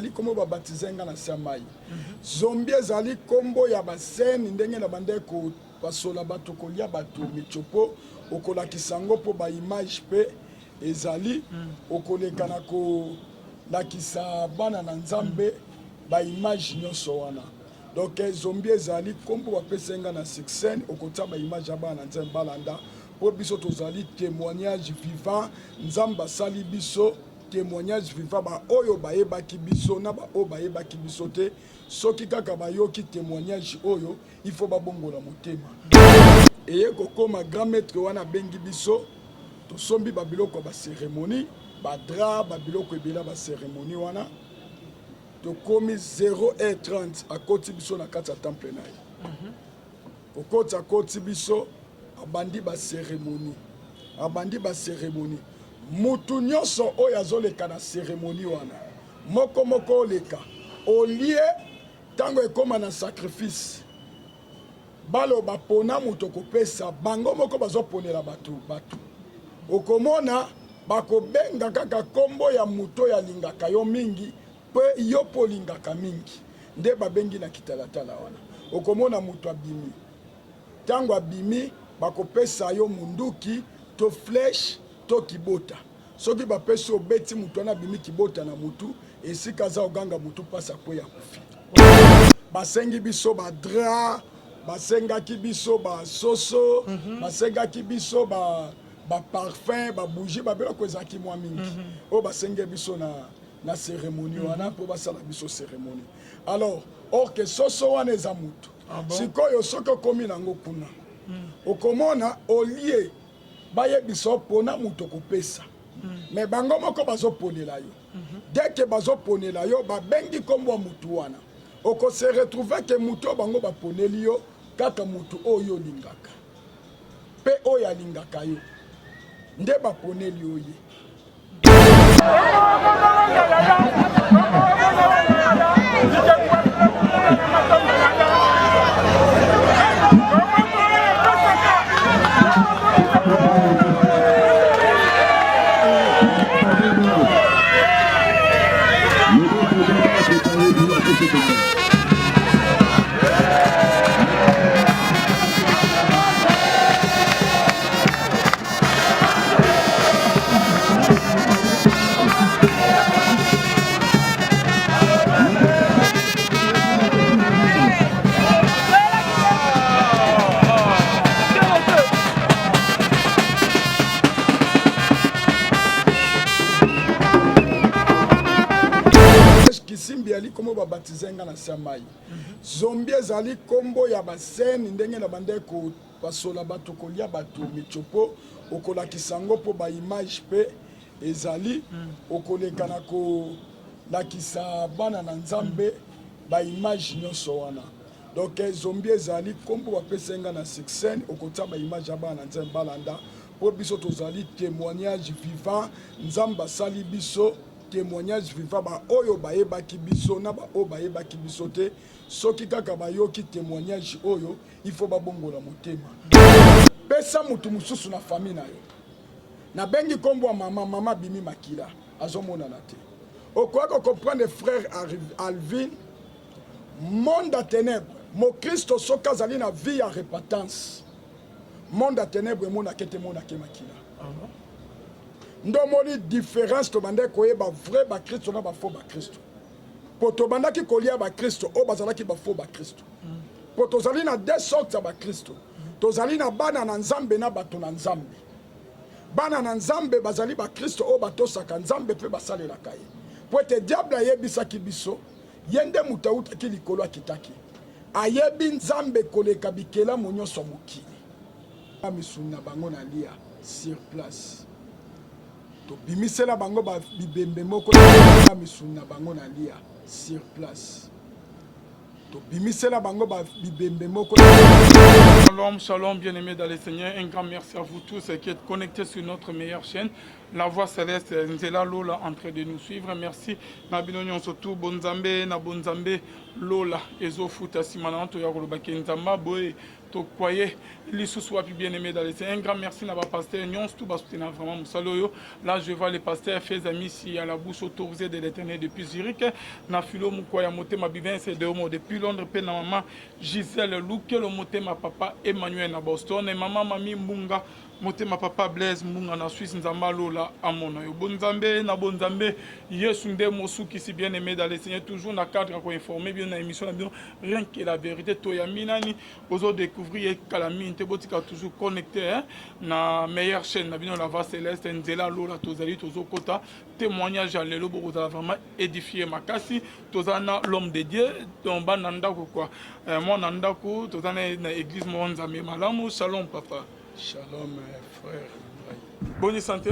ezali kombo babatize nga na samai. Zombie ezali kombo ya basene ndenge na bande ko basola bato kolia bato michopo okola kisango po ba image pe ezali okoleka na ko lakisa bana na nzambe ba image nyonso wana. Donc zombie ezali kombo bapesa nga na succès okota ba image ya bana na nzambe balanda po biso tozali témoignage vivant nzamba sali biso témoignage vivant ba oyo bayebaki biso na ba oyo bayebaki biso te soki kaka bayoki témoignage oyo il faut babongola motema eye kokoma grand maître wana bengi biso tosombi babiloko ba cérémonie ba drap babiloko ebela ba cérémonie wana tokomi 0h30 akoti biso na kati ya temple na ye okoti akoti biso abandi ba cérémonie mutu nyonso oyo azoleka na cérémonie wana moko oleka olie tango ekoma na sacrifice baloba pona mutu kopesa bango moko bazoponela bato okomona bakobenga kaka kombo ya mutu ya lingaka yo mingi pe yo polingaka mingi nde babengi na kitalatala wana okomona mutu abimi tango abimi bakopesa yo munduki to flèche to kibota soki bapesi obeti mutu wana abimi kibota na mutu esika za oganga mutu pasa kwe ya kufi basengi biso ba drap basengaki biso ba soso basengaki biso ba parfum ba bougie babeloko ezalaki mwa mingi oyo basenge biso na cérémonie wana po basala biso cérémonie alors or que soso wana eza mutu sikoyo soki okomi nango kuna okomona olie bayebiso pona mutu kopesa mais bango moko bazoponela yo dès que bazoponela yo babengi kombo ya mutu wana okose retrouver ke mutu oyo bango baponeli yo kaka mutu oyo olingaka pe oyo alingaka yo nde baponeli oye kombo babatize nga na samai. Zombie ezali kombo ya basene ndenge na bande ko basola bato kolia bato michopo okola kisango po ba image pe ezali okoleka na ko lakisa bana na nzambe ba image nyonso wana. Donc zombie ezali kombo bapesa nga na succès okota ba image ya bana na nzambe balanda po biso tozali témoignage vivant nzamba sali biso témoignage vivant ba oyo bayebaki biso na ba oyo bayebaki biso te soki kaka bayoki témoignage oyo il faut babongola motema pesa mutu mususu na famille na yo na bengi kombo mama bimi makila azomona na te okoka comprendre frère Alvin monde à ténèbres mo Christo soka azali na vie ya repentance monde à ténèbres mona kete mona ke makila ndomoni différence to bande koyeba vrai ba Christo na ba faux ba Christo poto bandaki kolia ba Christo o bazalaki ba faux ba Christo poto zali na deux sortes ba Christo to zali na bana na nzambe na bato na nzambe bana na nzambe bazali ba Christo o bato saka nzambe pe basalela kai po ete diable ayebisaki biso yende mutauta ki likolo akitaki ayebi nzambe koleka bikela monyoso mokili amisuna bango na lia sur place to bimisela bango ba bibembe moko misuna bango na lia sur place to bimisela bango ba bibembe moko. Shalom, shalom, bien-aimés dans le Seigneur. Un grand merci à vous tous qui êtes connectés sur notre meilleure chaîne, La Voix Céleste. Nzela Lola en train de nous suivre. Merci. Nabinonyon surtout Bonzambe, na Bonzambe, lola ezofuta nsima na to ya koloba ke nzamba boye tokwaye lisusu wapi bien aimé dans les un grand merci na bapasteur nyonso tout basoutenir vraiment mosala oyo. Là je vois les pasteurs faits amis ici à la bouche autorisée de l'éternel depuis Zurich na filo mukwaya motema bivin c'est de homo depuis Londres pe na maman Gisèle Lukelo motema papa Emmanuel na Boston et maman mami Mbunga motema papa Blaise Mbunga na Suisse nzamba lola amona yo bonzambe na bonzambe yesu nde mosuki si bien aimé dans les seigneurs toujours na cadre ko informer bien na émission bien rien que la vérité to ya minani ozo découvrir kalami te botika toujours connecté hein na meilleure chaîne na bien la voix céleste nzela lola tozali tozo kota témoignage à lelo bo vraiment édifier makasi tozana l'homme de Dieu donc bananda quoi moi nanda ko tozana na église mo nzambe malamu shalom papa. Shalom frère. Bonne santé.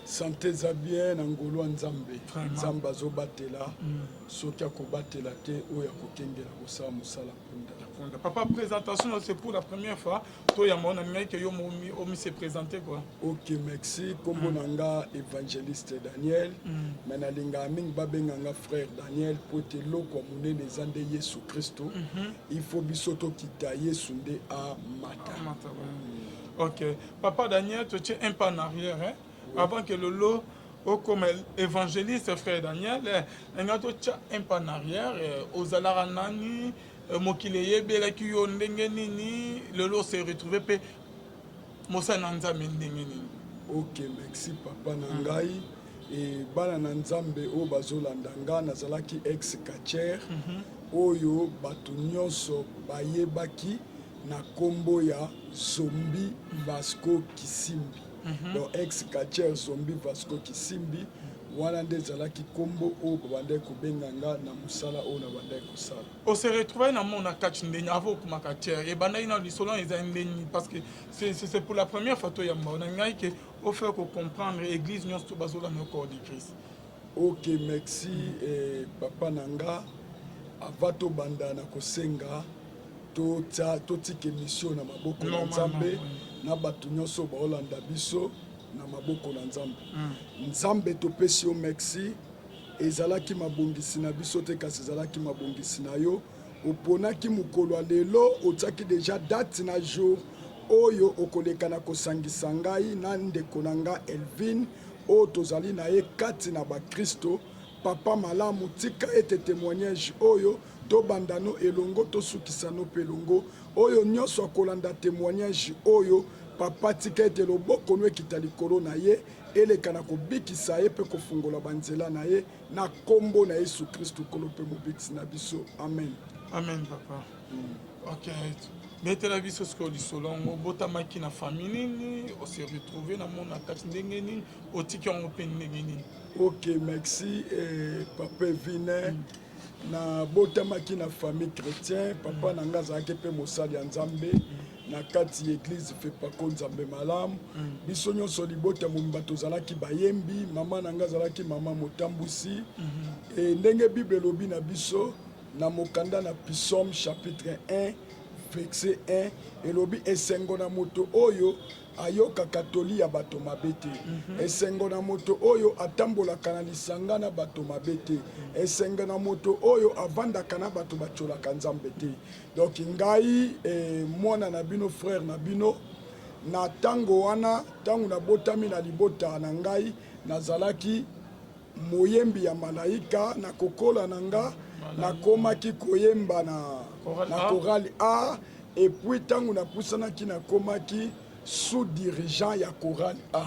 Santé za bien ngolo nzambe. Nzamba zo batela. Soki akobatela te oya kokengela kosala musala punda. Papa, présentation c'est pour la première fois. Toi ya mona ngai ke yo omi se présenter quoi. OK, merci. Kombo nanga évangéliste Daniel. Mena linga mingi babenganga frère Daniel pote loko munene zande Yesu Kristo. Il faut bisoto kita Yesu nde a mata. Ok. Papa Daniel, tu es un peu en arrière. Hein? Oui. Avant que le lot, comme évangéliste, frère Daniel, tu es un peu en arrière. Aux Alaranani, Mokileye, Belaki, Yondengeni, le lot s'est retrouvé. Mosa Nanza Mendengeni. Ok, merci, Papa Nangai. Et Bana Nanzambe, O Bazolandanga, Nazalaki ex-kacher, Oyo, Batunyonso, Bayebaki. Na kombo ya Zombi Vasco Kisimbi. Donc ex-kacher Zombi Vasco Kisimbi. Wana nde zalaki kombo o babande kubenganga na musala o na bande kusala. On se retrouve dans mon akach ndeni avant kuma kacher et banda ina lisolo eza ndeni parce que c'est pour la première fois to ya mona ngai que au fait ko comprendre église nyonso to bazola no corps de Christ. OK, merci papa nanga avato banda na kosenga totike mission na maboko na nzambe na bato nyonso baolanda biso na maboko na nzambe. Nzambe topesi yo merci ezalaki mabongisi na biso te kasi ezalaki mabongisi na yo oponaki mokolo ya lelo otiaki deja date na jour oyo okoleka na kosangisa ngai na ndeko na nga Elvin oyo tozali na ye kati na bakristo. Papa malamu tika ete témoignage oyo tobandano elongo tosukisano pelongo oyo nyonso akolanda témoignage oyo papa tika ete loboko no ekita likolo na ye eleka na kobikisa ye mpe kofungola banzela na ye na kombo na Yesu Kristo kolo mpe mobikisi na biso amen. Amen papa. Ok. Betela biso sko lisolo ngo botamaki na famille nini on s'est retrouvé na mona kati ndenge nini otiki yango mpe ndenge nini. Ok, merci papa Vine na botamaki na famille chrétien papa nanga azalaki mpe mosali ya nzambe na kati église fait pas nzambe malamu biso nyonso libota momba tozalaki bayembi mama nanga azalaki mama motambusi ndenge bible elobi na biso na mokanda na Psaume chapitre 1 verset 1 elobi esengo na moto oyo ayoka katoli ya bato mabe te esengo na moto oyo atambolaka na lisanga na bato mabe te esengo na moto oyo avandaka na bato bacholaka nzambe te. Donc ngai mwana na bino frère na bino na tango wana tango na botami na libota na ngai nazalaki moyembi ya malaika na kokola na nga nakomaki koyemba na chorale A et puis tango na pusanaki nakomaki sous-dirigeant ya chorale A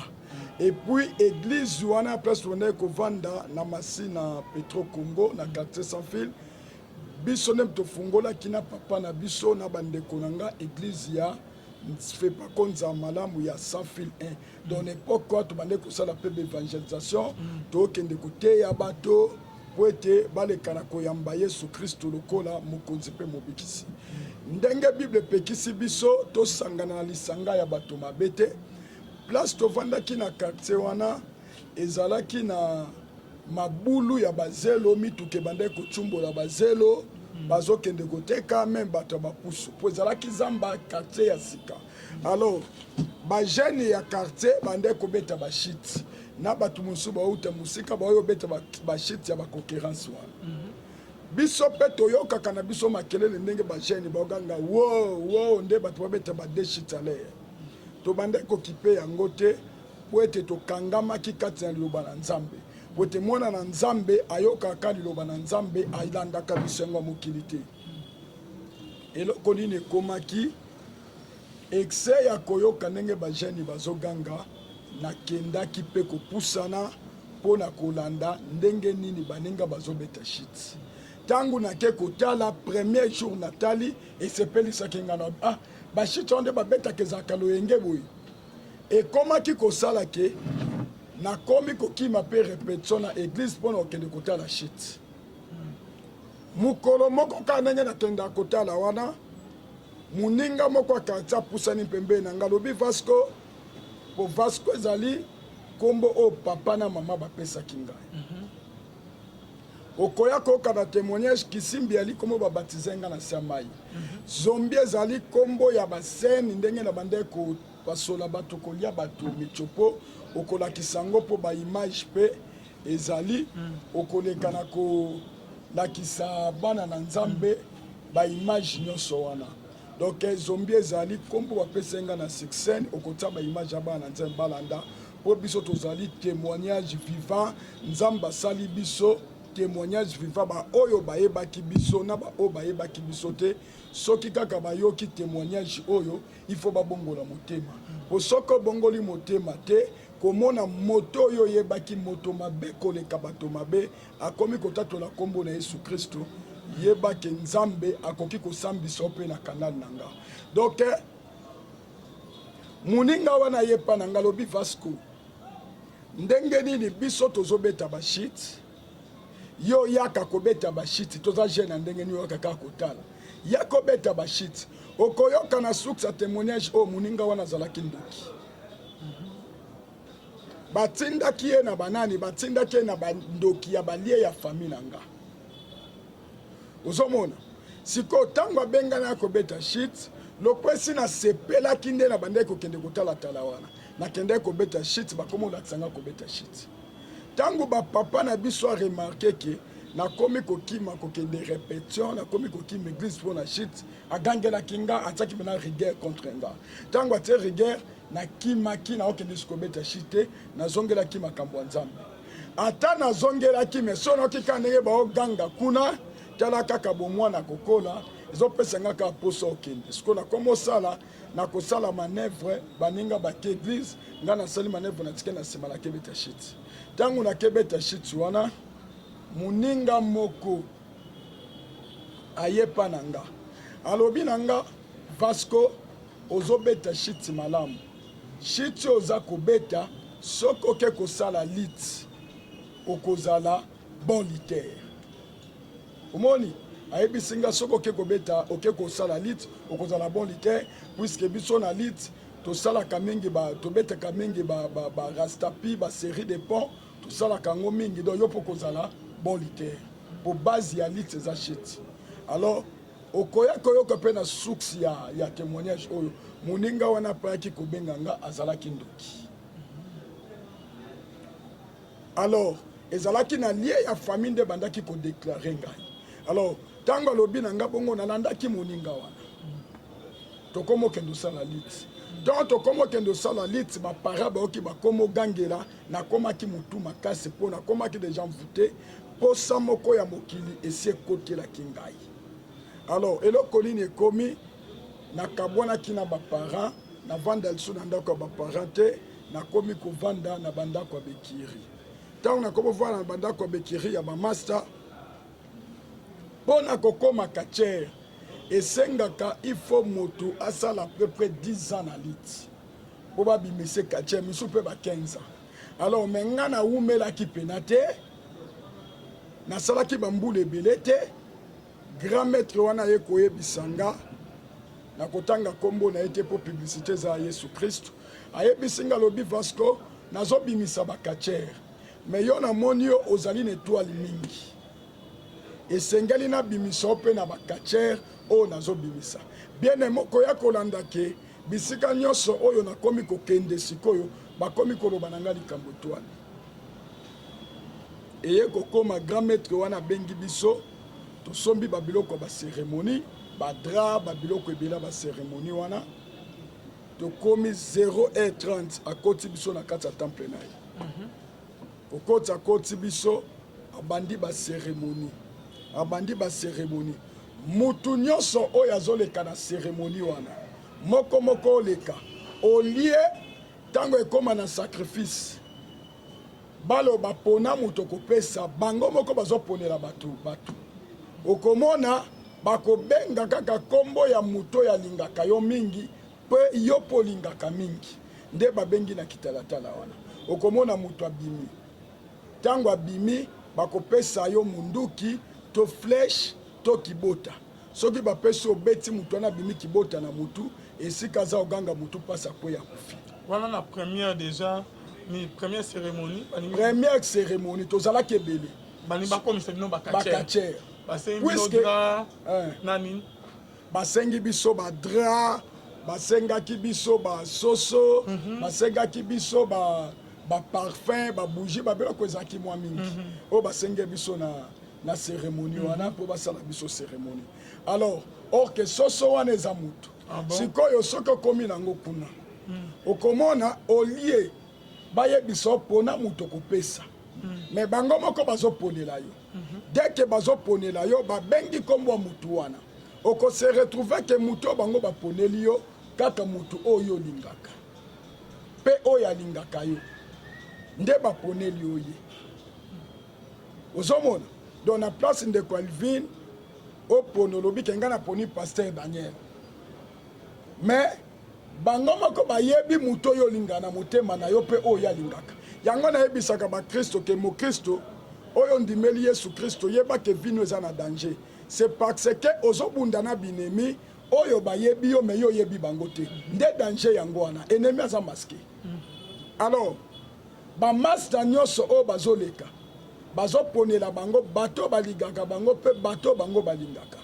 et puis église wana place wana kovanda na masi na Petro Congo na quartier sans fil biso nem to fungola kina papa na biso na bandeko nanga église ya fait pas konza malamu ya sans fil 1 dans l'époque quoi to bandeko sala pe d'évangélisation to kende kote ya bato poete balekana koyamba Yesu Kristo lokola mokonzi pe mobikisi ndenge bible pekisi biso tosangana na lisanga ya bato mabe te place tovandaki na quartier wana ezalaki na mabulu ya bazelo mituke bande kochumbola bazelo bazokende koteka même bato ya bapusu po ezalaki zamba quartier ya sika. Alors bajene ya quartier bande kobeta bashiti na bato mosusu bauta musika baoyo beta bashiti ya baconcurrence wana biso pe toyokaka na biso makelele ndenge bajene baoganga wo nde bato babeta badeshitale tobande kokipe yango te po ete tokangamaki kati na liloba na nzambe po ete mwana na nzambe ayokaka liloba na nzambe alandaka biso yango mokili te eloko nini ekomaki ekse ya koyoka ndenge bajene bazoganga nakendaki mpe kopusana mpo na kolanda ndenge nini baninga bazobeta shit ntango nake kotala premier jour natali esepelisaki nga na bashit wana nde babetaka ezalaka loyenge boye ekomaki kosala ke nakomi kokima mpe repetition na église mpo na kokende kotala shit mokolo moko kaka ndenge nakendaka kotala wana moninga moko akarti apusani pembeni na nga alobi Vasco po Vasco ezali kombo o papa na mama bapesaki ngai okoya koyoka na témoignage kisimbi ali kombo babatize nga na se ya mai zombi ezali kombo ya baseni ndenge na bande basola bato kolia bato michopo okolakisa yango mpo baimage mpe ezali okoleka na kolakisa bana na nzambe baimage nyonso wana donc zombi ezali kombo bapesa nga na succès okotia baimage ya bana na nzambe balanda po biso tozali témoignage vivant nzambe asali biso témoignage vivant ba oyo bayebaki biso na ba oyo bayebaki biso te soki kaka bayoki témoignage oyo il faut babongola motema po soko bongoli motema te komona moto oyo yebaki moto mabe koleka bato mabe akomi kotatola kombo na Yesu Kristo yebaki nzambe akoki kosambisa mpe na kanal nanga donc muninga wana yepa nanga lobi Vasco ndenge nini biso tozobeta bashit yo yaka kobeta bashit toza jeune ndenge nini yoka kaka kotala yako beta bashit okoyoka na source ya témoignage o muninga wana zalaki ndoki batindaki ye na banani batindaki ye na bandoki ya balie ya famille nanga ozomona siko tango abengana ya kobeta shit lokwesi na sepelaki nde na bande kokende kotala wana nakende kobeta shit bakomi olakisanga kobeta shit tango bapapa na biso aremarke ke nakomi kokima kokende répétition nakomi kokima église mpo na shit agangelaki nga atiaki mena rigueur contre nga tango atie rigueur nakimaki naokende sikobeta shit te nazongelaki makambo ya nzambe ata nazongelaki me so naokika ndenge baoganga kuna tala kaka bomwana kokola ezopesa nga kaka poso okende siko nakoma osala nakosala manœuvre baninga bake église nga nasali manœuvre natike na nsima nakebeta shit ntango nakebeta shit wana moninga moko ayepa na nga alobi na nga Vasco ozobeta shit malamu shit oza kobeta soki oke kosala lit okozala bon litaire omoni ayebisi nga soki oke kobeta oke kosala lit okozala bon litaire puisque biso na lit tosalaka mingi tobetaka mingi rastapi basérie de pont tosalaka yango mingi donc yo mpo kozala bon litaire po base ya lit eza shit alors okoya koyoka mpe na source ya témoignage oyo moninga wana apayaki kobenga nga azalaki ndoki alors ezalaki na lie ya famille nde bandaki kodeklare ngai alors ntango alobi na nga bongo nalandaki moninga wana tokomi okende osala lit donc tokomi okende osala lit bapara baoki bakomi ogangela nakomaki motu makasi mpo nakomaki deja mvute posa moko ya mokili esi ekotelaki ngai alors eloko nini ekomi nakabwanaki na baparent navanda liso na ndako ya baparent te nakomi kovanda na bandako ya bekiri ntango nakomi ovanda na bandako ya bekiri ya bamaster mpo na kokoma kachere esengaka il faut moto asala à peu près 10 ans na lit mpo babimise kachere misu mpe ba 15 ans alors me nga nawumelaki pena te nasalaki bambula ebele te grand maître wana ye koyebisa nga nakotanga kombo na ye te mpo publicité eza ya Yesu Kristo ayebisi nga alobi Vasco nazobimisa bakachere me yo namoni yo ozali na étoile mingi esengeli nabimisa yo mpe na bakachere oyo nazobimisa bien moko ya kolanda ke bisika nyonso oyo nakomi kokende sikoyo bakomi koloba na nga likambo étoile eye kokoma grand maître wana abengi biso tosombi babiloko ba cérémonie ba drap babiloko ebela ba cérémonie wana tokomi 0h30 akoti biso na kati ya temple na ye okoti akoti biso abandi ba cérémonie mutu nyonso oyo azoleka na cérémonie wana moko oleka olie ntango ekoma na sacrifice baloba pona mutu okopesa bango moko bazoponela bato okomona bakobenga kaka kombo ya mutu oyo alingaka yo mingi mpe yo mpo olingaka mingi nde babengi na kitalatala wana okomona mutu abimi ntango abimi bakopesa yo munduki to flèche to kibota soki bapesi obeti mutu wana abimi kibota na mutu esika aza oganga mutu mpasa kwe ya kofi wana na première déjà ni première cérémonie tozalaki ebele bakachere basengi biso badra basengaki biso basoso basengaki biso baparfum babougie babiloko ezalaki mwa mingi oyo basenge biso na cérémonie wana mpo basala biso cérémonie alors orke soso wana eza mutu sikoyo soki okomi nango kuna okomona olie bayebisa mpona mutu okopesa me bango moko bazoponela yo deke bazoponela yo babengi nkombo ya mutu wana okose retrouve ke mutu oyo bango baponeli yo kaka mutu oyo olingaka mpe oyo alingaka yo nde baponeli yo ye ozomona donc na place ndeko Alvin opono olobi ke nga naponi Pasteur Daniel mais bango moko bayebi mutu oyo olingaka na motema na yo mpe oyo alingaka yango nayebisaka bakristo ke mokristo oyo ndimeli Yesu Kristo yeba ke vino eza na danger c'est parce que ozobunda na binemi oyo bayebi yo me yo oyebi bango te nde danger yango wana ennemi aza maske alors bamaster nyonso oyo bazoleka bazoponela bango bato balingaka bango mpe bato bango balingaka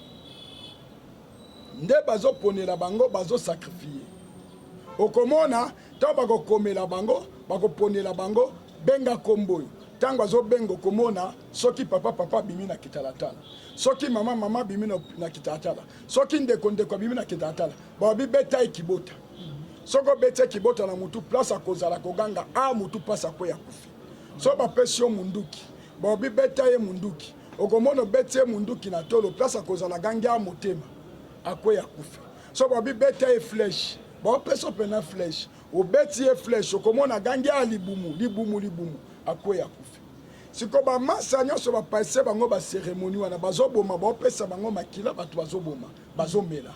nde bazoponela bango bazosakrifie okomona ntango bakokomela bango bakoponela bango benga kombo oyo ntango azobenga okomona soki papa abimi na kitalatala soki mama abimi na kitalatala soki ndeko abimi na kitalatala babi beta ekibota soko beta ekibota na mutu place akozala koganga mutu pasa kwe ya kufi so bapesi yo munduki babi beta ye munduki okomona beta ye munduki na tolo place akozala gangi motema akwe ya kufi so babi beta ye flèche bapesa pena flèche obeti ye flèche okomona gangi libumu akwe ya kufi siko bamasa nyonso bapase bango bacérémonie wana bazoboma bapesa bango makila bato bazoboma bazomela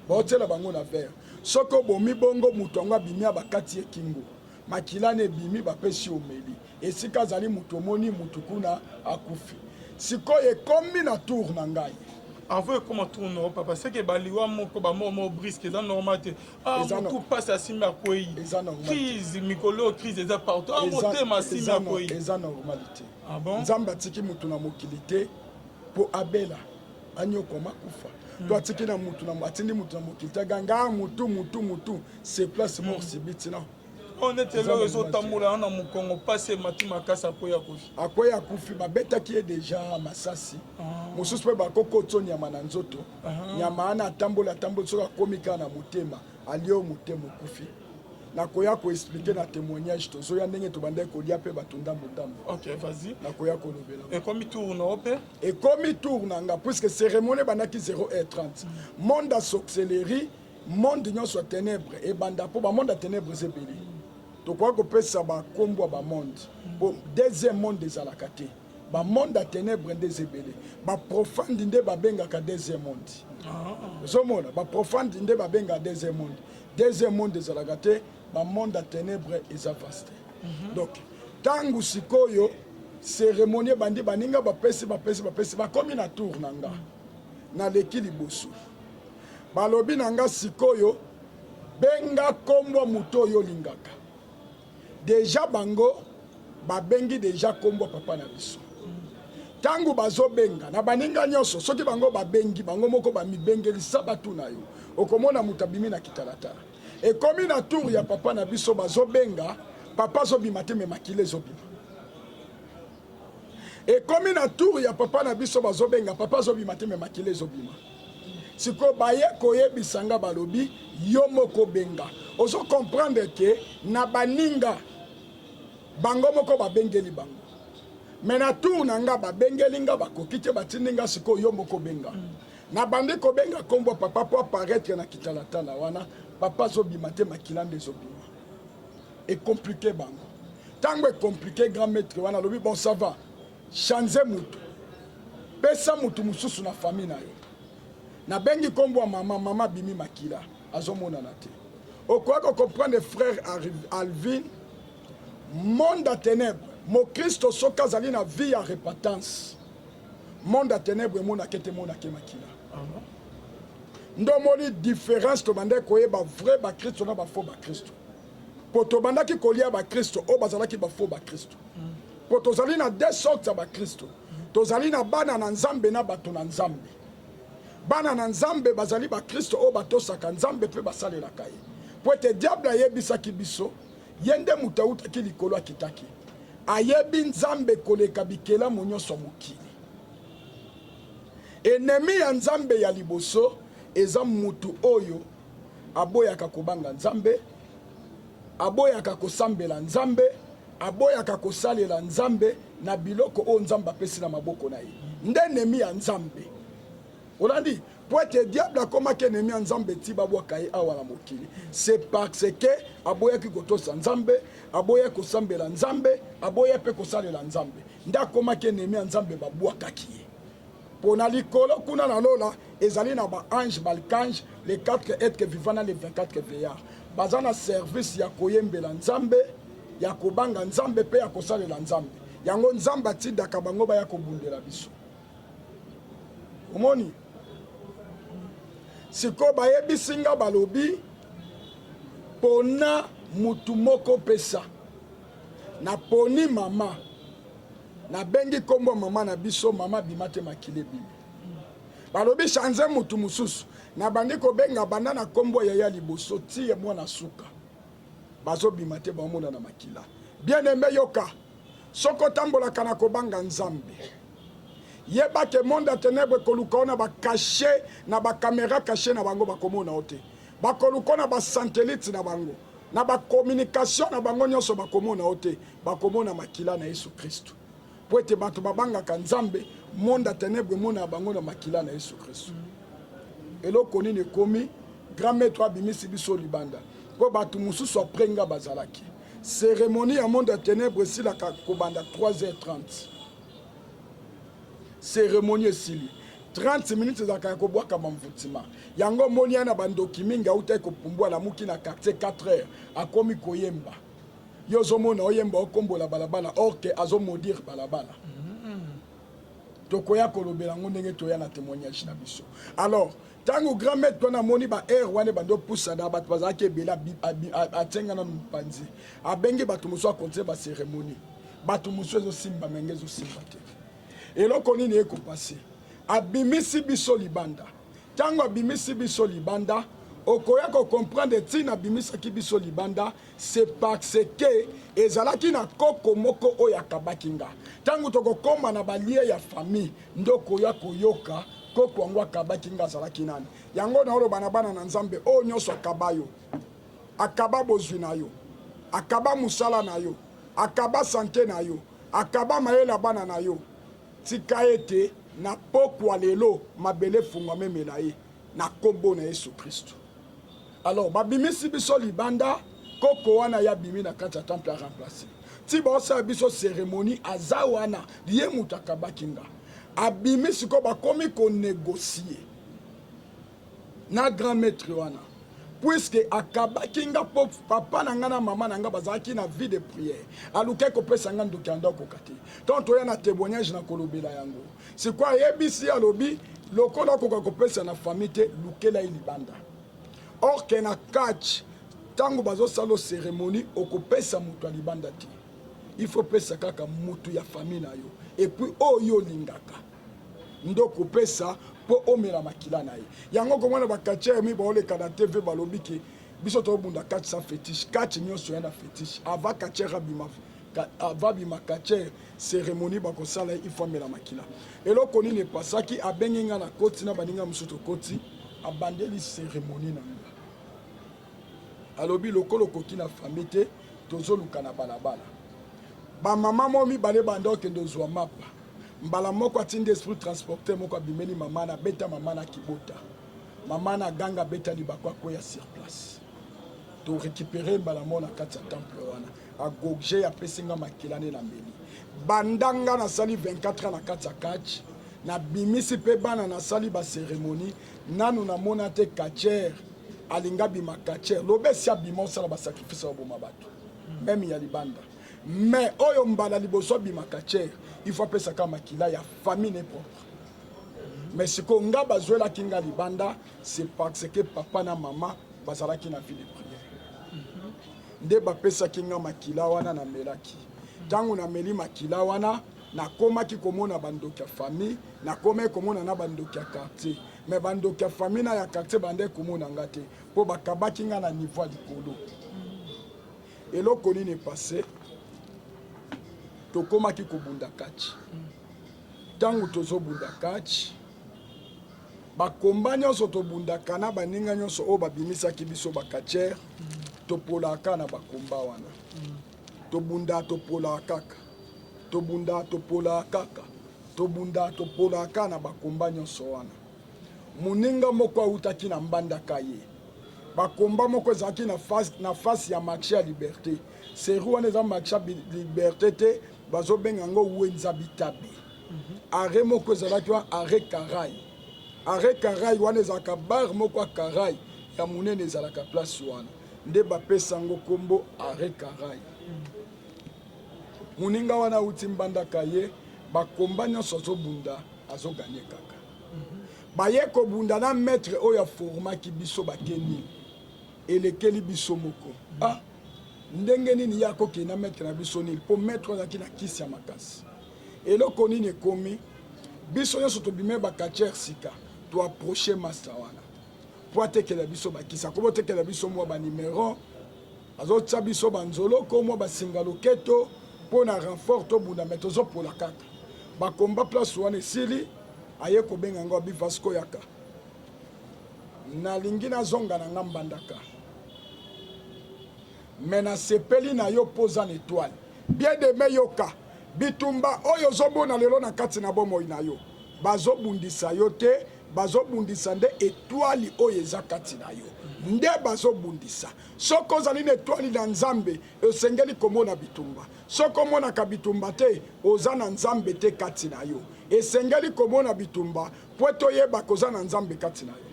baotela bango na verre soki obomi bongo mutu yango abimi bakati ye kingo makila na ebimi bapesi omeli esika azali mutu omoni mutu kuna akufi sikoyo ekomi na tour na ngai avant ekoma tour no papa seke baliwa moko bamomo brisque eza normal te mutu pasi asimi akwei crise mikolo crise eza partout motema asimi akwei eza normalité nzambe atiki mutu na mokili te mpo abela anyokoma kufa to atiki na mutu atindi mutu na mokili te ganga mutu c'est place mort subite non onetelo ezotambola na mokongo pasi emati makasi akwei akufi babetaki ye deja masasi mosusu mpe bakokotso nyama na nzoto nyama wana atamboli soki akomi kaka na motema alio motema okufi nakoya koexplike na témoignage tozoya ndenge tobandaki kolia mpe bato ndambo nakoya kolobela ekomi tour na nga puisque cérémonie ebandaki 0h30 monde ya sorcellerie monde nyonso ya ténèbre ebanda mpo bamonde ya ténèbre eza ebele tokoka kopesa bakombo ya bamonde deuxième monde ezalaka te bamonde ya ténèbre nde eza ebele baprofandi nde babengaka deuxième monde ozomona baprofandi nde babengaka deuxième monde ezalaka te bamonde ya ténèbre eza vaste donc ntango sikoyo cérémonie ebandi baninga bapesi bakomi na tour na nga naleki liboso balobi na nga sikoyo benga kombo mutu oyo olingaka deja bango babengi deja kombo papa na biso ntango bazobenga na baninga nyonso soki bango babengi bango moko bamibengelisa batu na yo okomona mutu abimi na kitalatala ekomi na tour ya papa na biso bazobenga papa azobima te me makila ezobima Et comme une tour, il y a papa na biso bazobenga, papa zobima te me makile zobima. Siko baye koye bisanga balobi, yo moko benga. Ozo comprendre que na baninga, bango moko babengeli bango. Mais na tour nanga babengeli nga bakokite batininga siko yo moko benga. Na bande ko benga kombo papa pour apparaître na kitalatala wana, papa zobima te makilande zobima. Et compliqué bango. Tango est compliqué grand maître wana lobi bon ça va. Chanze mutu. Pesa mutu mususu na famille na yo. Na bengi kombo mama bimi makila. Azomona na te. Okoa ko comprendre frère Alvin. Monde à ténèbres. Mon Christ soka zali na vie à repentance. Monde à ténèbres mona kete mona ke makila. Ndomoni différence to bande koyeba vrai ba Christ na ba faux ba Christ. Poto banda ki kolia ba Christ o bazala ki ba faux ba Christ. Poto zali na deux sortes ba Christ. To zali na bana na nzambe na bato na nzambe. Bana na nzambe bazali ba Christ o bato saka nzambe pe basale la kai. Po te diable ayebisa ki biso yende mutauta ki likolo akitaki. Ayebi nzambe koleka bikela monyoso mokili. Ennemi ya nzambe ya liboso eza mutu oyo aboyaka kobanga nzambe, aboyaka kosambela nzambe, aboyaka kosalela nzambe na biloko o nzambe apesi na maboko na ye. Nde ennemi ya nzambe. Olandi, pour être diable comme que ennemi ya nzambe ti babwaka ye awa na mokili. C'est parce que aboyaki kotosa nzambe, aboya kosambela nzambe, aboya pe kosalela nzambe. Nda koma ke ennemi ya nzambe babwakaki ye. Pona likolo kuna na lola ezali na ba ange balkange les 4 êtres vivants na les 24 veillards. Bazana service ya koyembela nzambe, ya kobanga nzambe pe ya kosalela nzambe. Yango nzamba tidaka bango ba ya kobundela biso. Omoni siko bayebisinga balobi pona mutu moko pesa na poni mama na bengi kombo mama na biso mama bimate makile bimi balobi chanze mutu mususu na bandi ko benga banda na kombo ya liboso ti mwana suka bazo bimate bamona na makila bien aimé yoka soko tambola kana kobanga nzambe yeba ke monde à ténèbres kolukona ba caché na ba caméra caché na bango ba komona ote ba kolukona ba satellite na bango na ba communication na bango nyonso ba komona ote ba komona makila na Yesu Kristo po ete bato babanga ka nzambe monde à ténèbres mona bango na makila na Yesu Kristo eloko nini komi grand maître abimisi biso libanda po bato mususu aprenga bazalaki cérémonie ya monde à ténèbres si la kobanda 3h30 cérémonie esili 30 minutes za kaya kobwaka bamvutima yango moni ana bandoki mingi auta kopumbwa la muki na quartier 4h akomi koyemba yozo mona oyemba okombola balabala orke azomodir balabala tokoya kolobela ngo ndenge toya na témoignage na biso alors tango grand maître na moni ba air wane bando poussa na bato bazaki ebela atenga na mpanzi abengi bato muso akonte ba cérémonie bato muso ezo simba mengezo simba te eloko nini ekopase abimisi biso libanda tango abimisi biso libanda okoya comprendre tina abimisaki biso libanda c'est parce que ezalaki na koko moko oyo akabaki nga tango tokokoma na balie ya famille ndoko ya koyoka koko yango akabaki nga azalaki nani yango na oloba na bana na nzambe oyo nyonso akaba yo akaba bozwi na yo akaba musala na yo akaba sante na yo akaba mayele bana na yo tika ete na pokwa lelo mabele fungwa memela ye na kombo na Yesu Kristo. Alors babimisi biso libanda koko wana ya bimi na kati ya temple a remplacer ti bosa biso cérémonie azawana liye mutaka bakinga abimisi ko bakomi ko négocier na grand maître wana puisque akabakinga papa na ngana mama na nga bazaki na vie de prière aluke ko pesa nga ndoki anda ko kati tonto ya na témoignage na kolobela yango c'est quoi yebisi alobi lokola ko ko pesa na famille te lukela ilibanda or que na catch tango bazo salo cérémonie okopesa mutu alibanda ti il faut pesa kaka mutu ya famille na yo et puis oyo lingaka ndoko pesa po omela makila na ye yango komona bakatcher mi baoleka na TV balobi ke biso to bunda 400 fétiche 4 nyonso ya na fétiche ava katcher abima avant bimakache cérémonie bakosala il faut mela makila eloko nini epasaki abengi nga na koti na baninga mosusu koti abandeli cérémonie na nga alobi lokolo koki na famille te tozoluka na balabala bamama mo mibale banda okende ozwa mapa mbala moko atindi esprit transporteur moko abimeli mama na beta mama na kibota mama na ganga beta libakwa koya sur place to récupérer mbala mo na kati ya temple wana agogje apesi nga makila ne na mbeli bandanga nasali 24 ans na kati ya catch na bimisi mpe bana nasali bacérémonie nanu namona te kacher alinga bima kacher lobesi abima osala basacrifice ya boma bato meme ya libanda mais oyo mbala liboso abima kacher il faut apesaka makila ya famille ne propre mais siko nga bazwelaki nga libanda c'est parce que papa na mama bazalaki na vie de prière nde bapesaki nga makila wana namelaki ntango nameli makila wana nakomaki komona bandoki ya famille nakomaki komona na bandoki ya quartier mais bandoki ya famille na ya quartier bande komona nga te mpo bakabaki nga na niveau ya likolo eloko nini epase tokomaki kobunda kati ntango tozobunda kati bakomba nyonso tobundaka na baninga nyonso oyo babimisaki biso bakachere topolaka na bakomba wana tobunda topolaka kaka tobunda topolaka kaka tobunda topolaka na bakomba nyonso wana moninga moko autaki na mbandaka ye bakomba moko ezalaki na fasi ya marché ya liberté seri wana eza marché ya liberté te bazobenga yango wenza bitabe are moko ezalaki wana are karai are karai wana ezalaka bar moko ya karai ya monene ezalaka place wana nde bapesa yango kombo are karai moninga wana auti mbandaka ye bakomba nyonso azobunda azoganye kaka baye kobunda na maître oyo aformaki biso bakeni elekeli biso moko ndenge nini ye akokei na maître na biso nini mpo maître azalaki na kisi ya makasi eloko nini ekomi biso nyonso tobime bakachere sika toaproche master wana mpo atekela biso bakisi akomi otekela biso mwa banimero azotia biso banzoloko mwa basinga loketo mpo na renfort tobunda me tozopola kaka bakomba place wana esili aye kobenga yango abi Vasco yaka nalingi nazonga na nga mbandaka me nasepeli na yo poza na étoile bien deme yoka bitumba oyo ozomona lelo na kati na bomoi na yo bazobundisa yo te bazobundisa nde étoile oyo eza kati na yo nde bazobundisa soki ozali na étoile na nzambe osengeli komona bitumba soki omonaka bitumba te oza na nzambe te kati na yo esengeli komona bitumba mpo toyeba koza na nzambe kati na yo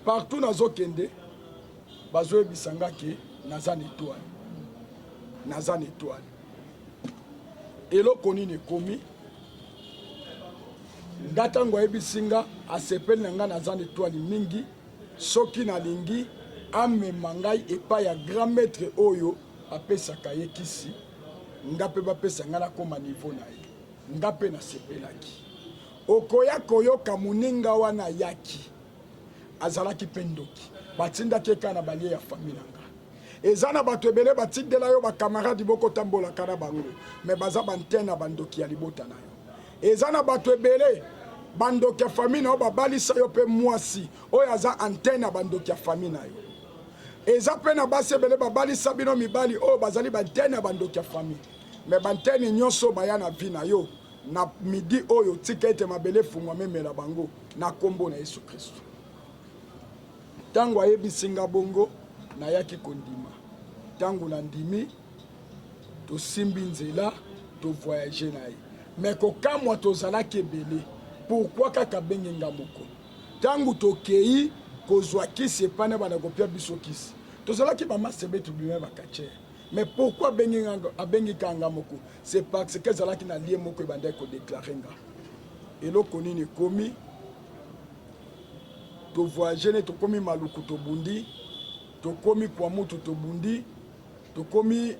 partout nazokende bazoyebisa nga ke naza na étoile naza na étoile eloko nini ekomi nga ntango ayebisi nga asepeli na nga naza na étoile mingi soki nalingi amema ngai epai ya grand maître oyo apesaka ye kisi nga mpe bapesa nga nakoma niveau na ye nga mpe nasepelaki okoya koyoka moninga wana yaki azalaki mpe ndoki batindaki eka na balie ya famille na nga eza na bato ebele batindela yo bakamaradi bokotambolaka na bango me baza bantene na bandoki ya libota na yo eza na bato ebele bandoki ya famille na yo babalisa yo mpe mwasi oyo aza antene na bandoki ya famille na yo eza mpe na basi ebele babalisa bino mibali oyo bazali bantene na bandoki ya famille me bantene nyonso baya na vi na yo na midi oyo tika ete mabele fungwa memela bango na kombo na Yesu Kristo ntango ayebisi nga bongo nayaki kondima ntango na ndimi tosimbi nzela tovoyage na ye me kokamwa tozalaki ebele pourkui kaka benge nga moko ntango tokei kozwa kisi epai na bana kopia biso kisi tozalaki bamasebe tobime bakachere mais pourquoi abengika nga moko c'est parce que ezalaki na lie moko ebandaki kodeklare nga eloko nini ekomi tovoyage ne tokomi maluku tobundi tokomi kwamutu tobundi tokomi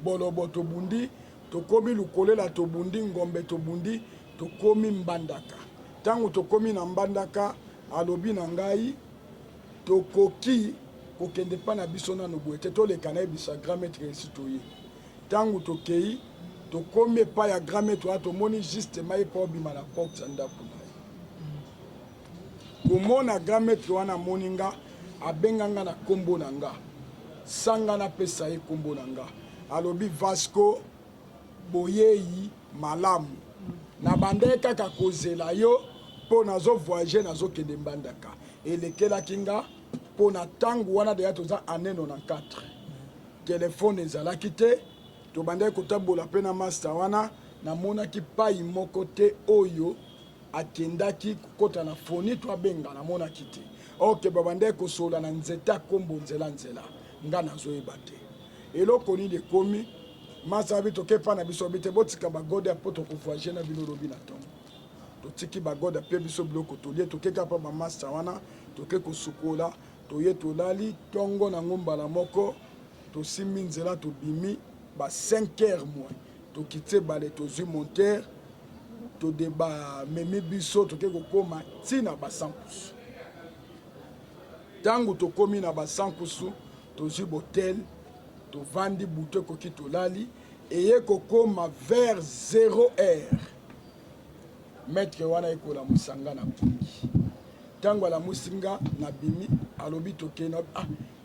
bolobo tobundi tokomi lukolela tobundi ngombe tobundi tokomi mbandaka ntango tokomi na mbandaka alobi na ngai tokoki kokende pa na biso nano boye te toleka na yebisa grand maître esi toye tango tokei tokomi epai ya grand maître wana tomoni justement ye mpo obima na porte ya ndako na ye komona grand maître wana amoni nga abenga nga na nkombo na nga sanga napesa ye nkombo na nga alobi Vasco boyei malamu na bande kaka kozela yo mpo nazo voyager nazokende mbandaka elekelaki nga mpo na ntango wana deya toza ane 94 telefone ezalaki te tobandaki kotambola mpe na master wana namonaki pai moko te oyo akendaki kokota na foni to abenga namonaki te oke babandaki kosola na nzete ya nkombo nzela nga nazoyeba te eloko nini ekomi master abi tokepa na biso bi te botika bagode mpo tokovoyage na bino lobi na ntongo totiki bagode mpe biso biloko tolie tokeka mpa bamaster wana toke kosukola toye tolali ntongo nango mbala moko tosimbi nzela tobimi ba 5 heures moins tokite bale tozwi monteur todeba memi biso toke kokoma ntina ba 100 kusu ntango tokomi na ba 100 kusu tozwi botel tovandi buto ekoki tolali eye kokoma vers 0 heure maître wana ekola musanga na pungi ntango alamusi nga na bimi alobi tokende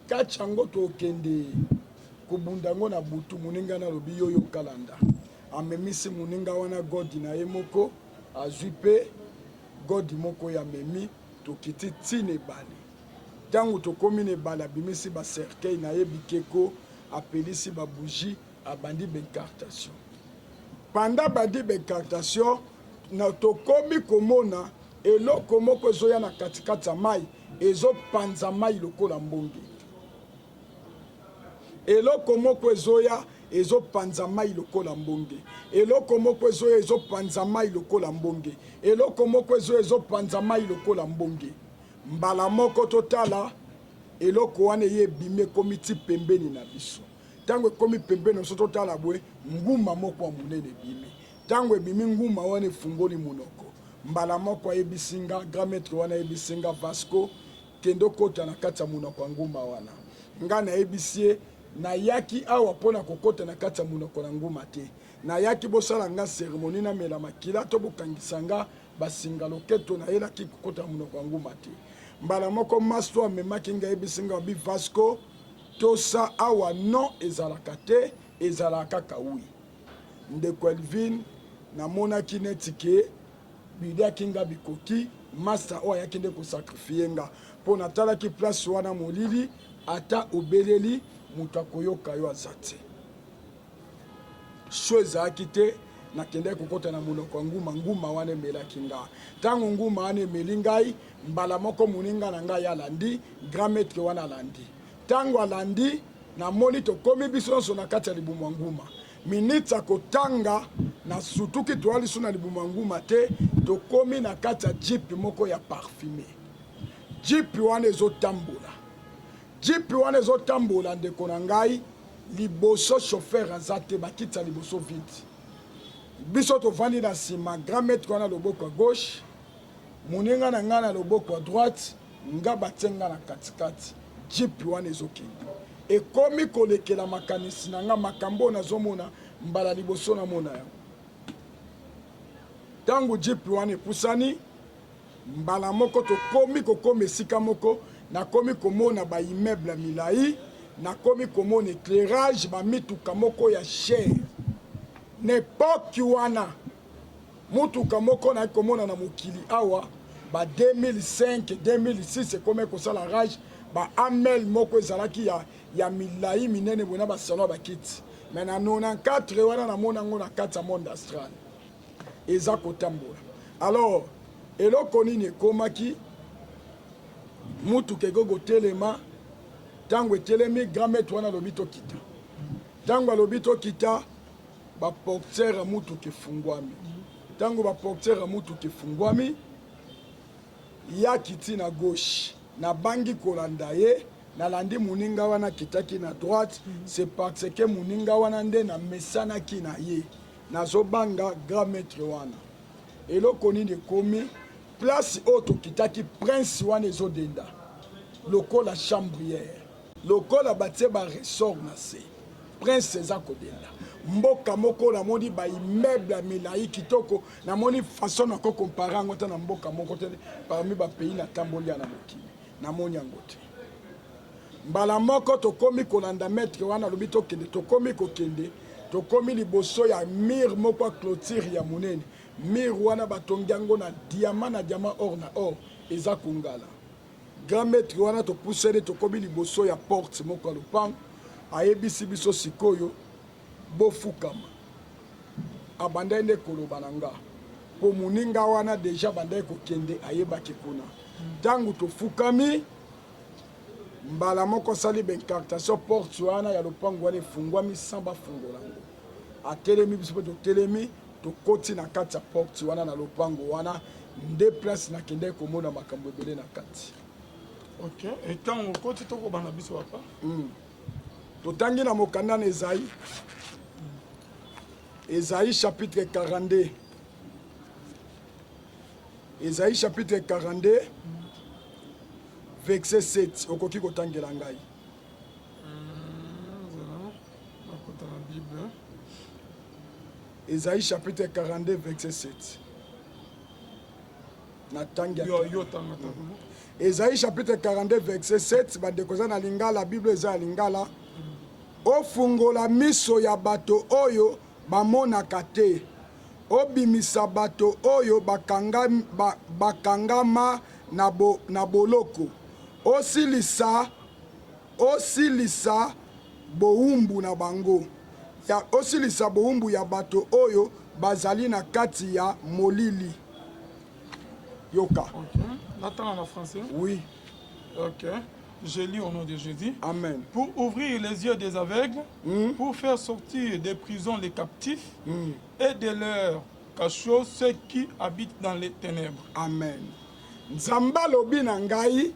kati yango tokende kobunda yango na butu moninga nalobi yoyo kalanda amemisi moninga wana godi na ye moko azwi mpe godi moko ya memi tokiti ntina ebale ntango tokomi na ebale abimisi bacercueil na ye bikeko apelisi babougie abandi baincartation panda bandi baincartation na tokomi komona eloko moko ezoya na katikati ya mai ezopanza mai lokola mbonge eloko moko ezoya ezopanza mai lokola mbonge eloko moko ezoya ezopanza mai lokola mbonge eloko moko ezoya ezopanza mai lokola mbonge mbala moko totala eloko wana ye ebimi ekomi ti pembeni na biso ntango ekomi pembeni na biso totala bwe nguma moko ya monene ebimi ntango ebimi nguma wana efungoli monoko mbala moko ayebisi nga grand maître wana ayebisi nga Vasco kende okota na kati ya monoko ya nguma wana nga nayebisi ye nayaki awa mpona kokota na kati ya monoko na nguma te nayaki bosala nga cérémonie namela makila to bokangisa nga basinga loketo nayelaki kokota na monoko ya nguma te mbala moko masto amemaki nga ayebisi nga obi Vasco tosa awa non ezalaka te ezalaka kaka wi ndeko Elvin namonaki neti ke bidiaki nga bikoki master oyo ayaki nde kosakrifie nga mpo natalaki place wana molili ata obeleli moto akoyoka yo aza te sho ezalaki te nakendaki kokota na monoko ya nguma wana emelaki nga ntango nguma wana emeli ngai mbala moko moninga na ngai alandi grand maître wana alandi ntango alandi namoni tokomi biso nyonso na kati ya libumu ya nguma miniti akotanga na sutuki toali so na libumu ya nguma te tokomi na kati ya jipe moko ya parfume jipe wana ezotambola ndeko na ngai liboso chauffeur aza te bakiti ya liboso vide biso tovandi na nsima grand maître wana loboko ya gauche moninga na ngai na loboko ya droite nga batie nga na katikati jipe wana ezokende ekomi kolekela makanisi na nga makambo nazomona mbala liboso namona yango ntango jipe wana epusani mbala moko tokomi kokoma esika moko nakomi komona baimmeuble ya milai nakomi komona éclairage bamituka moko ya chere na epoki wana mutuka moko nayaki komona na mokili awa ba 2005 2006 ekomi kosala rage ba amel moko ezalaki ya milai minene bona basalon bakiti me na 94 wana namona yango na kati ya monde astral eza kotambola alors eloko nini ekomaki mutuka ekoki kotelema ntango etelemi grand maître wana alobi tokita ntango alobi tokita baportere ya mutuka efungwami ntango baportere ya mutuka efungwami yaki ti na gauche nabangi kolanda ye nalandi moninga wana kitaki na droite c'est parce que moninga wana nde namesanaki na ye nazobanga grand maître wana eloko nini ekomi place oyo tokitaki prince wana ezodenda lokola chambrière lokola batie baressort na se prince eza kodenda mboka moko namoni ba immeuble ya milai kitoko namoni façon na ko comparer yango ta na mboka moko te parmi ba pays na tamboli ya na mokili namoni yango te mbala moko tokomi kolanda maître wana lobi tokende tokomi kokende tokomi liboso ya mur moko clôture ya monene mur wana batongi yango na diamant or na or eza kongala grand maître wana topusele tokomi liboso ya porte moko ya lopango ayebisi biso sikoyo bofukama abandai nde koloba na nga po moninga wana deja bandai kokende ayebaki kuna ntango tofukami mbala moko sali bencartation porte wana ya lopango wana efungwami sans bafungola yango atelemi biso mpe totelemi tokoti na kati ya porte wana na lopango wana nde place nakendai komona makambo ebele na kati. Ok, etango okoti tokobana biso papa totangi na mokanda na Esaïe chapitre 42. Esaïe chapitre 42 verset 7 okoki kotangela ngai. Esaïe chapitre 42 verset 7. Natangia. Esaïe chapitre 42 verset 7 badekoza na lingala Bible eza lingala. Ofungola miso ya bato oyo bamonaka te obimisa bato oyo bakangama na boloko osilisa bowumbu na bango osilisa bowumbu ya bato oyo bazali na kati ya molili. Yoka. Okay. Attends en français. Oui. Ok. Je lis au nom de Jésus. Amen. Pour ouvrir les yeux des aveugles, pour faire sortir des prisons les captifs et de leurs cachots ceux qui habitent dans les ténèbres. Amen. Nzamba lobi na ngai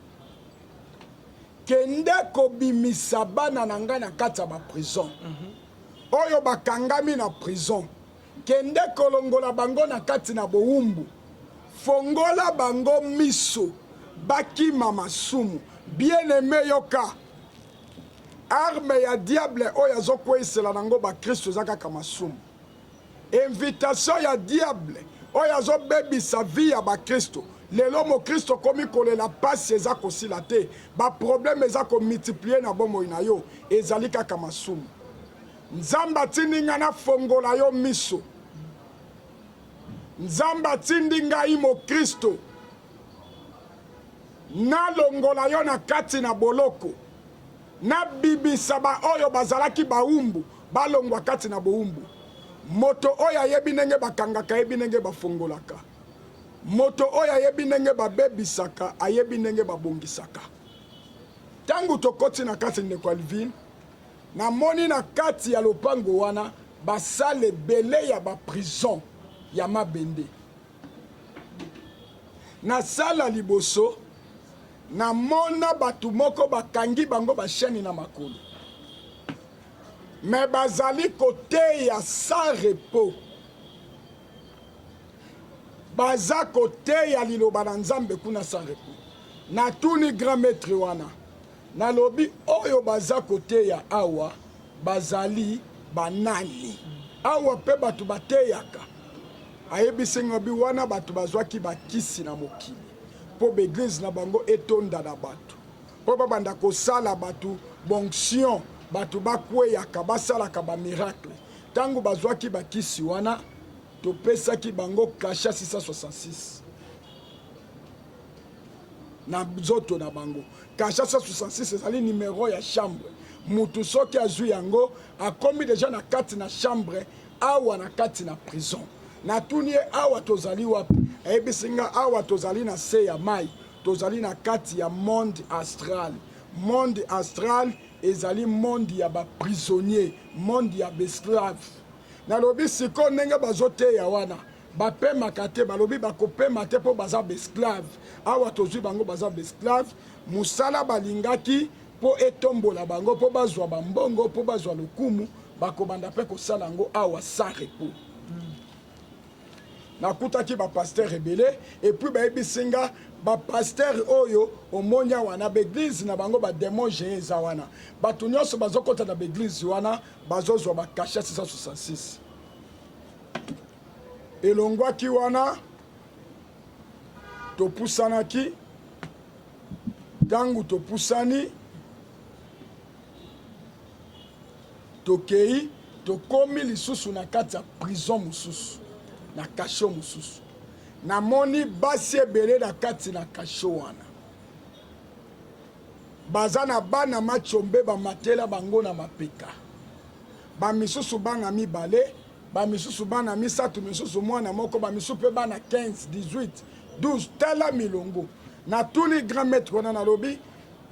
kende kobimisa bana na ngai na kati ya ba prison. Oyo bakangami na prison. Kende kolongola bango na kati na bowumbu. Fongola bango miso bakima masumu. Bien-aimé yoka arme ya diable oyo azokweyisela nango bakristo eza kaka masumu. Invitation ya diable oyo azobebisa vie ya bakristo lelo mokristo komi kolela pasi eza kosila te baproblème eza komultiplie na bomoi na yo ezali kaka masumu. Nzambe atindi ngai nafongola yo miso. Nzambe atindi ngai mokristo nalongola yo na kati na boloko nabibisa ba oyo bazalaki bawumbu balongwa kati na bowumbu. Moto oyo ayebi ndenge bakangaka ayebi ndenge bafongolaka. Moto oyo ayebi ndenge babebisaka ayebi ndenge babongisaka. Tangu tokoti na kati ndeko Alvin namoni na kati ya lopango wana basale ebele ya baprison ya mabende. Na sala liboso namona batu moko bakangi bango basheni na makolo me bazali koteya sans repos. Baza koteya liloba na Nzambe kuna sans repos. Natuni grand maître wana nalobi oyo baza koteya awa bazali banani awa pe batu bateyaka ayebisi ngobi wana batu bazwaki bakisi na mokili po beglise na bango etonda na batu po babanda kosala batu bonction batu bakweyaka basalaka bamiracle. Tango bazwaki bakisi wana topesaki bango kasha 666 na nzoto na bango. Kasha 666 ezali numero ya chambre. Mutu soki azwi yango akomi deja na kati na chambre awa na kati na prison. Natuni awa tozali wapi ayebisinga awa tozali na se ya mai tozali na kati ya monde astral. Monde astral ezali monde ya ba prisonnier, monde ya besclave. Nalobi siko ndenge bazoteya wana bapemaka te balobi bakopema te po baza besclave. Awa tozwi bango baza besclave musala balingaki po etombola bango po bazwa bambongo po bazwa lokumu bakobanda pe kosala yango awa sans repos. nakutaki bapasteur ebele et puis bayebisinga bapasteur oyo omonia wana baeglise na bango bademon géant eza wana bato nyonso bazokɔta na baeglise wana bazozwa bakasha 666 elongwaki wana topusanaki ntango topusani tokei tokomi lisusu na kati ya prison mosusu na kasho mosusu namoni basi ebele na kati na kasho wana baza na bana machombe bamatela bango na mapeka bamisusu bana mibale bamisusu bana misato misusu mwana moko bamisusu mpe bana 15 18 12 tala milongo na tuni grand maître wana nalobi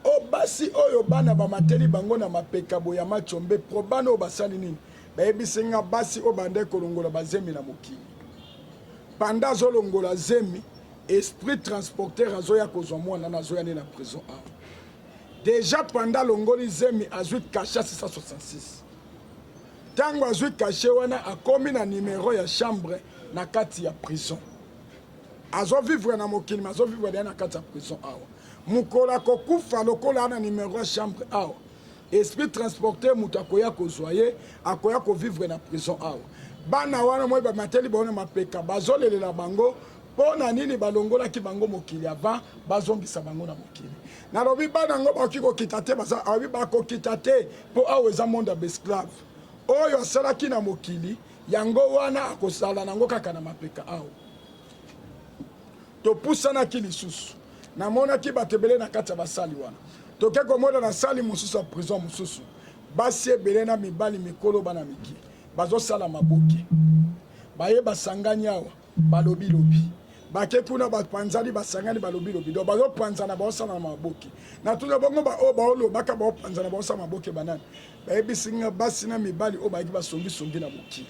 o basi oyo bana bamateli bango na mapeka boya machombe pro bana oyo basali nini bayebisinga basi oyo bande kolongola bazemi na mokili panda azolongola zemi esprit transporteur azoya kozwa mwana na azoya nde na prison awa déjà panda longoli zemi azwi kasha 666 ntango azwi kashe wana akomi na numero ya chambre na kati ya prison azovivre na mokili me azovivre deya na kati ya prison awa mokolo akokufa lokola na numero ya chambre awa esprit transporteur moto akoya kozwa ye akoya kovivre na prison awa bana wana moi bamateli bango na mapeka bazolelela bango mpo na nini balongolaki bango mokili avant bazongisa bango na mokili nalobi bana yango bakoki kokita te alobi bakokita te mpo awa eza monde ya besclave oyo asalaki na mokili yango wana akosala nango kaka na mapeka awa topusanaki lisusu namonaki bato ebele na kati ya basali wana toke komona na sali mosusu ya prison mosusu basi ebele na mibali mikolo bana mikili bazosala maboke baye basangani awa balobilobi bake kuna bapanzani basangani balobilobi do bazopanzana baosala na maboke na tuna bongo baoyo baolobaka baopanzana baosala maboke banani bayebisinga basi na mibali oyo bayaki basongisongi na mokili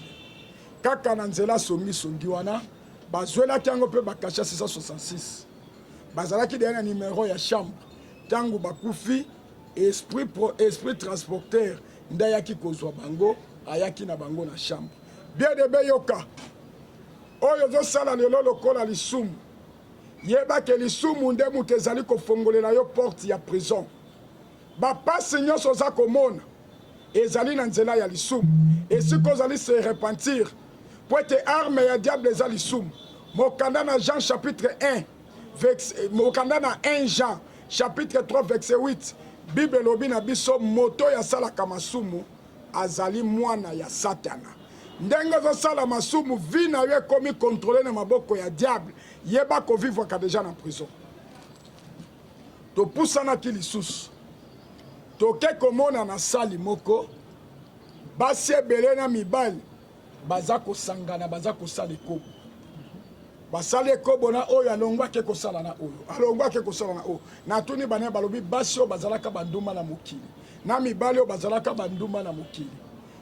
kaka na nzela songisongi wana bazwelaki yango mpe bakasha 666 bazalaki deya na numero ya chambre ntango bakufi esprit transporteur nde ayaki kozwa bango ayaki na bango na chambre bien de beyoka oyo ozosala lelo lokola lisumu yebake lisumu nde moto ezali kofongolela yo porte ya prison bapasi nyonso oza komona ezali na nzela ya lisumu esika ozali se repentir po ete arme ya diable eza lisumu mokanda na Jean chapitre 1 mokanda na 1 Jean chapitre 3 verset 8 bible elobi na biso moto oyo asalaka masumu azali mwana ya satana ndenge ozosala masumu vi na yo ekomi kontrole na maboko ya diable yeba kovivwaka deja na prison topusanaki lisusu toke komona na sali moko basi ebele na mibali baza kosangana baza kosala ekobo basali ekobo na oyo alongwaki kosala na oyo alongwaki kosala na oyo natuni bana balobi basi oyo bazalaka banduma na mokili na mibali oyo bazalaka banduma na mokili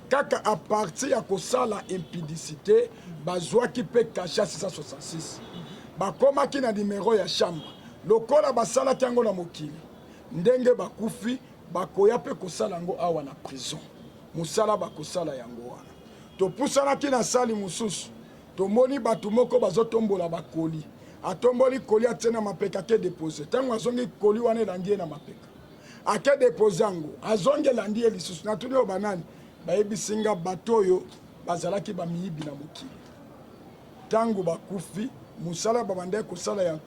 kaka a partir ya kosala impudicité bazwaki mpe kasha 666 bakomaki na numero ya chambre lokola basalaki yango na mokili ndenge bakufi bakoya mpe kosala yango awa na prison mosala bakosala yango wana topusanaki na sali mosusu tomoni bato moko bazotombola bakoli atomboli koli atie na mapeka ake depose ntango azongi koli wana elandi ye na mapeka ake depose yango azongi elandi ye lisusu natuni oyo banani bayebisinga bato oyo bazalaki bamiyibi na mokili ntango bakufi mosala babandaki kosala ya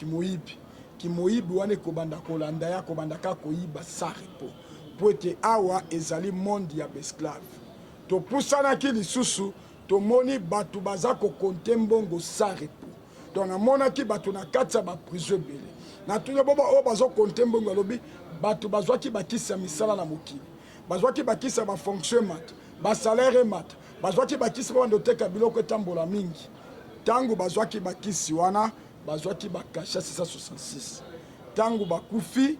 kimoyibi wana ekobanda kolanda ya kobandaka koyiba sa repo po ete awa ezali monde ya besclave topusanaki lisusu tomoni bato baza kokonte mbongo sa repo donc namonaki bato na kati ya baprizo ebele natuni boba oyo bazokonte mbongo alobi bato bazwaki bakisi ya misala na mokili bazwaki bakisi ya bafonction emata basalaire emata bazwaki bakisi babanda oteka biloko etambola mingi ntango bazwaki bakisi wana bazwaki bakasha 666 ntango bakufi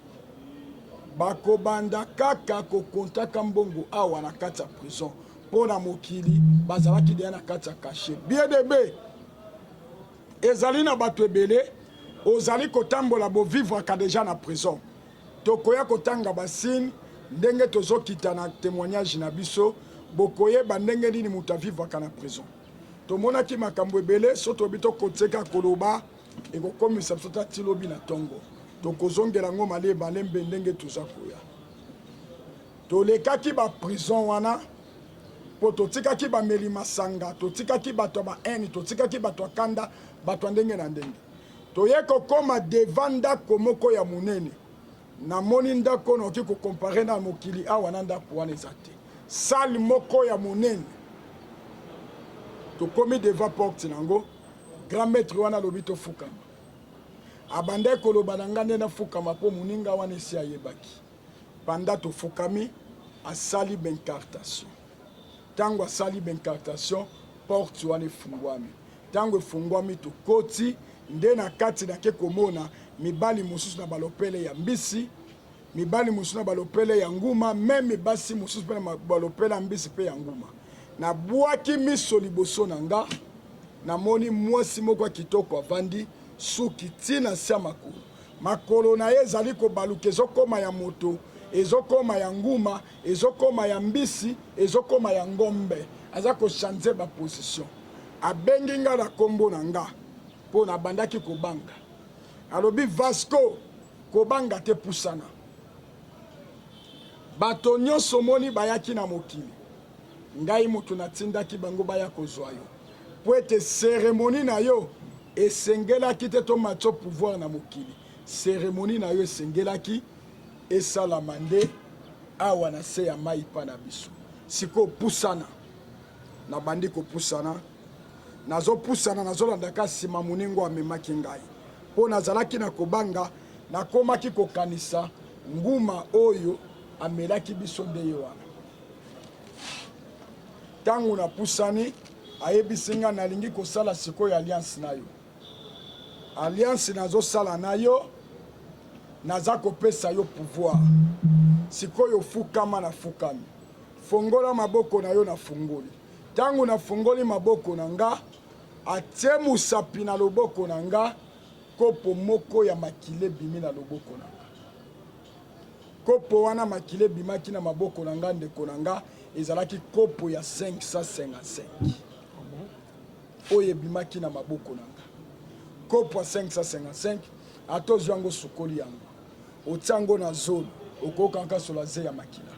bakobanda kaka kokontaka mbongo awa na kati ya prison mpo na mokili bazalaki deya na kati ya kashe bien debe ezali na bato ebele ozali kotambola bovivraka deja na prison tokoya kotanga basine ndenge tozokita na témoignage na biso bokoyeba ndenge nini moto avivwaka na prison tomonaki makambo ebele so tobi tokoteka koloba ekokomisa biso tati lobi na ntongo tokozongela yango maleba lembe ndenge toza koya tolekaki baprison wana mpo totikaki bameli masanga totikaki bato ya bahaine totikaki bato ya kanda bato ya ndenge na ndenge toye kokóma devant ndako moko ya monene namoni ndako naoki kokompare na mokili awa na ndako wana eza te sale moko ya monene tokomi devant porte nango grand maître wana alobi tofukama abandai koloba na nga nde nafukama mpo moninga wana esi ayebaki panda tofukami asali bencartation ntango asali bencartation porte wana efungwami ntango efungwami tokoti nde na kati nake komona mibali mosusu na balopele ya mbisi mibali mosusu na balopele ya nguma meme basi mosusu mpe na balopele ya mbisi mpe ya nguma nabwaki miso liboso na nga namoni mwasi moko ya kitoko avandi suki ntina se ya makolo makolo na ye ezali kobaluka ezokóma ya moto ezokóma ya nguma ezokóma ya mbisi ezokóma ya ngombe aza kochange baposition abengi nga na nkombo na nga mpo nabandaki kobanga alobi Vasco kobanga te pusana bato nyonso moni bayaki na mokili ngai moto natindaki bango baya kozwa yo po ete cérémonie na yo esengelaki te tomatio pouvoir na mokili cérémonie na yo esengelaki esalama nde awa na se ya mai mpa na biso sikoyo pusana nabandi kopusana nazopusana nazolandaka nsima moningo amemaki ngai mpo nazalaki na kobanga nakomaki kokanisa nguma oyo amelaki biso nde ye wana ntango napusani ayebisi nga nalingi kosala sikoyo alliance na yo alliance nazosala na yo naza kopesa yo pouvoir sikoyo fukama na fukami fongola maboko na yo na fungoli ntango nafungoli maboko na nga atie mosapi na loboko na nga kopo moko ya makile bimi na loboko na nga kopo wana makile bimaki na maboko na nga ndeko na nga ezalaki kopo ya 555 oyo ebimaki na maboko na nga kopo ya 555 atozwi yango sukoli yango otia yango na zolo okokanka sola ze ya makila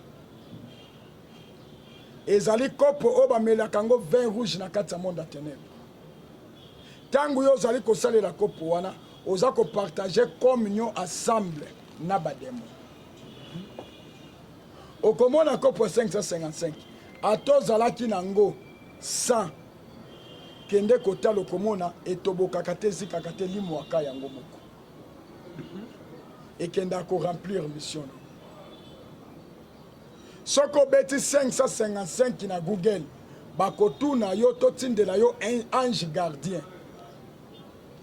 ezali kopo oyo bamelaka yango vin rouge na kati ya monde ya ténèbre ntango yo ozali kosalela kopo wana oza kopartage communion ensemble na bademo okomona kopo ya 555 atozalaki nango 100 kende kotala okomona etobokaka te ezikaka te limwaka yango moko ekenda koremplir mission na soki obeti 555 na google bakotuna yo totindela yo ange gardien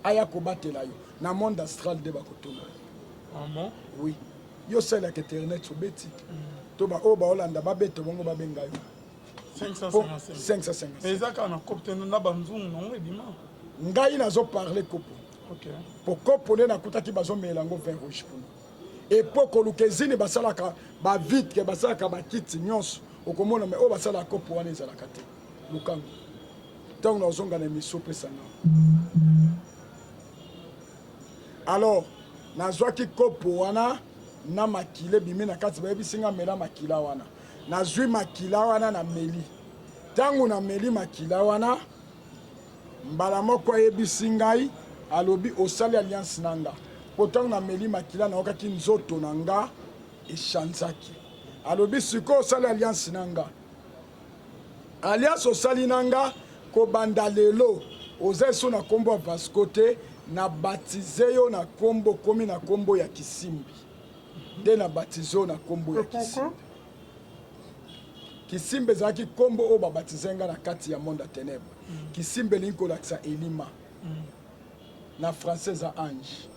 aya kobatela yo na monde astral nde bakotuna yo oui yo salaka internet obeti to baoyo baolanda babete bongo babenga yo 555 ezaka na kopte na banzungu nango ebima ngai nazoparle kopo po kopo nde nakutaki bazomela yango vin rouge mpona epo koluka ezini basalaka bavitre basalaka bakiti nyonso okomona me oyo basalaka kopo wana ezalaka te lukango ntango nazonga na emission opesanga alors nazwaki kopo wana na makila ebimi na kati bayebisinga mela makila wana nazwi makila wana na meli ntango na meli makila wana mbala moko ayebisi ngai alobi osali alliance na nga po ntango na meli makila naokaki nzoto na nga echanzaki alobi sikoyo osali alliance na nga alliance osali na nga kobanda lelo oza eso na nkombo ya Vasco te na batize yo na nkombo komi na nkombo ya Kisimbi nde na batize yo na nkombo ya Kisimbi Kisimbi ezalaki nkombo oyo babatize nga na kati ya monde ya ténèbre Kisimbi elingi kolakisa elima na français eza ange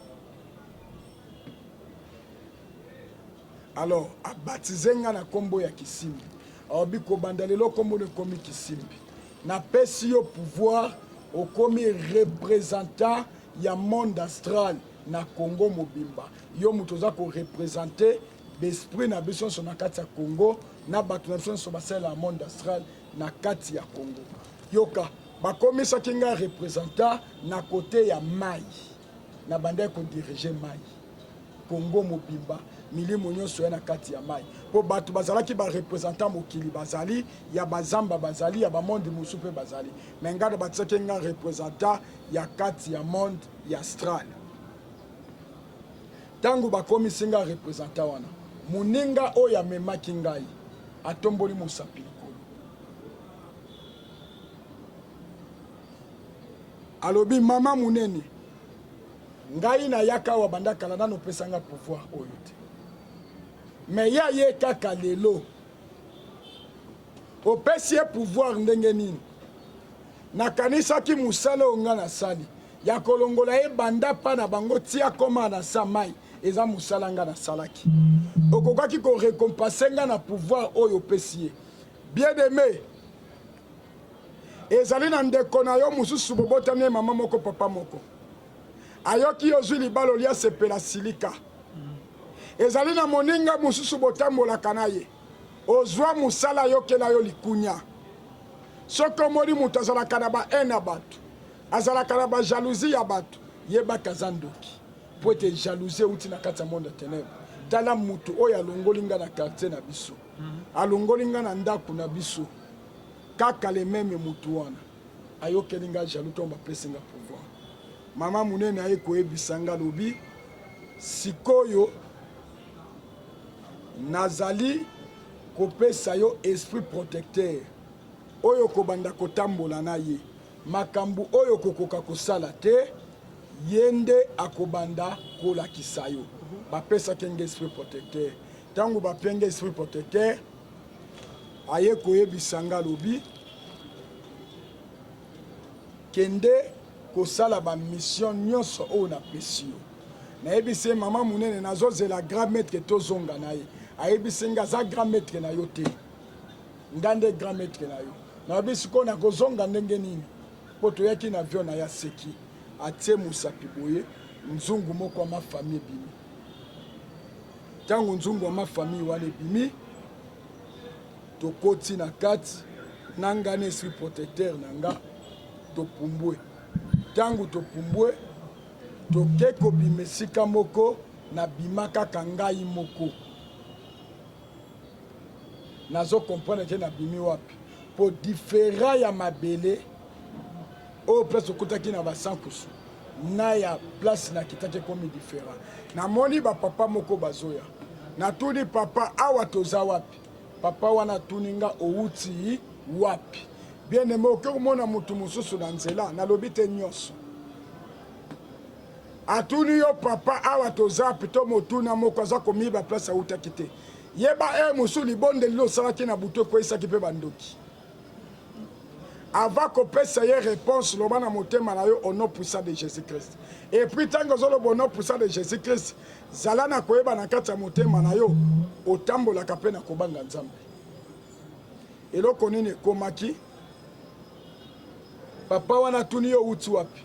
alors abatize nga na nkombo ya Kisimbi aobi kobanda lelo nkombo ekomi Kisimbi napesi yo pouvoir okomi représentant ya monde astral na Congo mobimba yo moto oza korepresente besprit na biso nyonso na kati ya Congo na bato na biso nyonso basalela ya monde astral na kati ya Congo yoka bakomisaki nga représentant na côté ya mai na bande ko diriger mai Congo mobimba milimo nyonso ya na kati ya mai po bato bazalaki ba représentant mokili bazali ya bazamba bazali ya bamonde mosu mpe bazali me ngada batisaki nga représentant ya kati ya monde ya astral ntango bakomisi nga représentant wana moninga oyo amemaki ngai atomboli mosapi likolo alobi mama munene ngai na yaka awa banda kala nano opesanga pouvoir oyo te me ya ye kaka lelo opesi ye pouvoir ndenge nini nakanisaki mosala oyo nga nasali ya kolongola ye banda mpa na bango tia koma na sa mai eza mosala nga nasalaki okokaki korekompanse nga na pouvoir oyo opesi ye bien aimé ezali na ndeko na yo mosusu bobotami ye mama moko papa moko ayoki ozwi libala olia sepela silika ezali na moninga mosusu botambolaka na ye ozwa mosala ayokela yo likunya soki omoni moto azalaka na bahaine ya bato azalaka na bajalousie ya bato yebaka aza ndoki po ete jalousie euti na kati ya monde ya ténèbre tala motu oyo alongoli nga na quartier na biso alongoli nga na ndako na biso kaka lememe motu wana ayokeli nga jalou to bapesi nga pouvoir mama munene aye koyebisa nga lobi sikoyo nazali kopesa yo esprit protecteur oyo kobanda kotambola na ye makambo oyo kokoka kosala te ye nde akobanda kolakisa yo bapesaki nga esprit protecteur ntango bapenga esprit protecteur aye koyebisa nga lobi kende kosala bamission nyonso oyo napesi yo nayebisi ye mama munene nazozela grand maître tozonga na ye ayebisi nga aza grand maître na yo te nga nde grand maître na yo nayebi sikoyo nakozonga ndenge nini mpo toyaki na avion na ya seki atie mosapi boye nzungu moko ya mafamille ebimi ntango nzungu ya mafamille wana ebimi tokoti na kati na nga na esprit protecteur na nga topumbwe ntango topumbwe toke kobima esika moko nabima kaka ngai moko nazokomprendre te nabimi wapi po différent ya mabele oyo place okutaki na basankusu na ya place nakitaki ekomi différent namoni bapapa moko bazoya natuni papa awa toza wapi papa wana atuni nga outi wapi bien aimé oke komona motu mosusu na nzela nalobi te nyonso atuni yo papa awa toza wapi to motuna moko aza komiba place autaki te yeba mosu libondeli lo osalaki na butu ekweyisaki mpe bandoki avant kopesa ye réponse loba na motema na yo au nom puissant de Jésus-Christ et puis ntango ozoloba au nom puissant de Jésus-Christ zala na koyeba na kati ya motema na yo otambolaka mpe na kobanga nzambe eloko nini ekomaki papa wana atuni yo uti wapi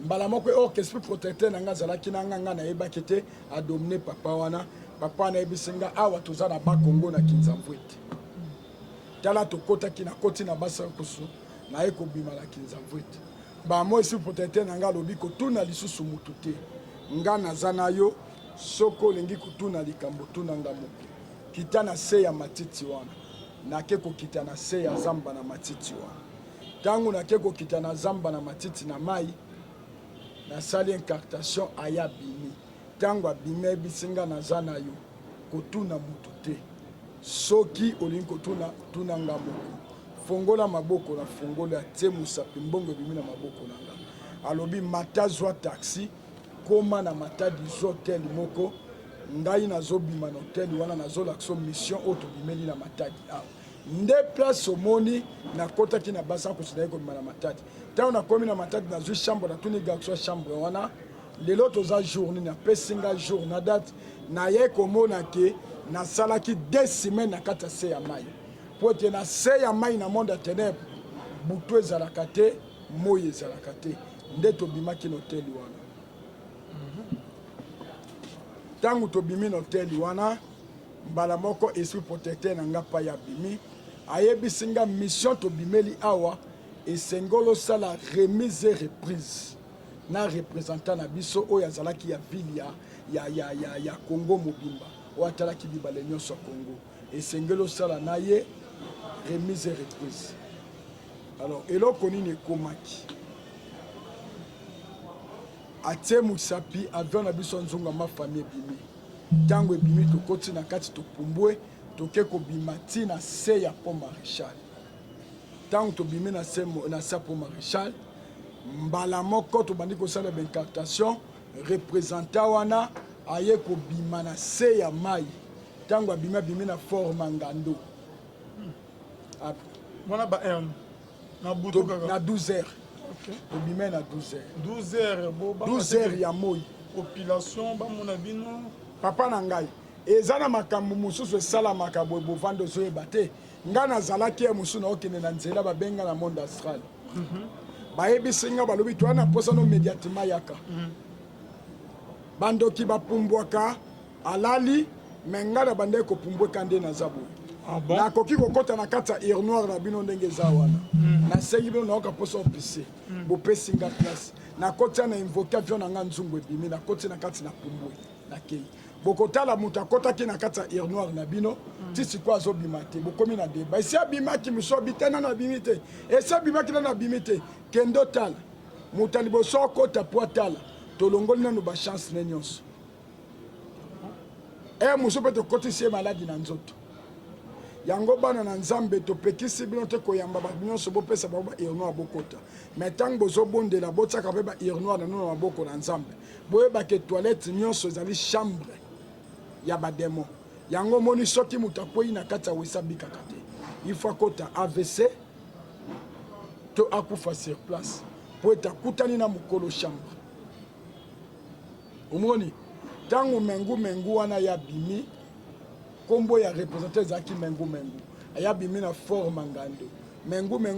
mbala moko orke esprit protecteur na nga azalaki na nga nayebaki te adomine papa wana papa wana ayebisi nga awa toza na bakongo na kinzamvu ete tala tokotaki na koti na basankusu naye kobima na kinzamvu ete bamo esprit protecteur na nga alobi kotuna lisusu mutu te nga naza na yo soko olingi kotuna likambo tuna nga moko kita na se ya matiti wana nake kokita na se ya zamba na matiti wana ntango nake kokita na zamba na matiti na mai nasali incartation aya bimi ntango abimi ayebisi nga naza na yo kotuna mutu te soki olingi kotuna tuna nga moko fongola maboko na fongola atie mosapi mbongo ebimi na maboko na nga alobi mata zwa taxi koma na matadi zwa hotel moko ngai nazobima na hotel wana nazolakisa mission oyo tobimeli na matadi awa nde place omoni nakotaki na basankusu naye kobima na matadi ntango nakomi na matadi nazwi chambre natuni garso chambre wana lelo toza journée napesi nga jour na date naye komona ke nasalaki 2 semaines na kati ya se ya mai po ete na se ya mai na monde ya ténèbre butu ezalaka te moi ezalaka te nde tobimaki na hoteli wana ntango tobimi na hoteli wana mbala moko esprit protecteur na nga pa ya bimi ayebisi nga mission tobimeli awa et sengolo sala remise et reprise na représentant na biso oyo azalaki ya ville ya Congo mobimba oyo atalaki bibale nyonso ya Congo et sengolo sala na ye remise et reprise. Alors eloko nini ekomaki atie musapi avion na biso nzonga ma famille ebimi ntango ebimi tokoti na kati topumbwe toke kobima ti na se ya pont maréchal ntango tobimi na se ya pont maréchal mbala moko tobandi kosala baincartation représentant wana aye kobima na se ya mai ntango abimi na fort Mangando wana ba na 12 heures. Tobimé na 12 heures. 12 heures ya moi. Population ba mona bino. Papa na ngai. Ezana makambo mususu esala makambo bovando zo ebate. Nga nazalaki ya musu na okene na nzela babenga na monde astral. Bayebi singa balobi to ana posa no immédiatement yaka. Bandoki bapumbwaka alali menga na bande ko pumbweka nde na zabu. Ah bon? Na koki kokota na kata ir noir na bino ndenge za wana. Na sengi bino na posa officier. Bo pesinga place. Na kota na invoquer avion na nzungu ebimi na koti na kati na pumbwe na kei. Bokotala muta kota ki na kata ir noir na bino tisi kwa zo bimate bokomi na débat. Esi abimaki miso bitena na bimite. Esi abimaki na bimite kendo tala. Muta liboso kota poatala. Tolongoli na no ba chance ne nyonso. Muso pe to koti sie maladi na nzoto. Yango bana na nzambe topekisi bino te koyamba ba nyonso bopesa ba irno abokota mais tango bozobondela botsaka pe ba irno na no maboko na nzambe boyeba ke toilette nyonso ezali chambre ya bademo yango moni soki mutakwei na kati ya wesabika kate il faut kota AVC to akufa sur place po etakutani na mukolo chambre omoni tango mengu wana ya bimi kombo ya représenter zaki mengu aya bimi na fort Mangando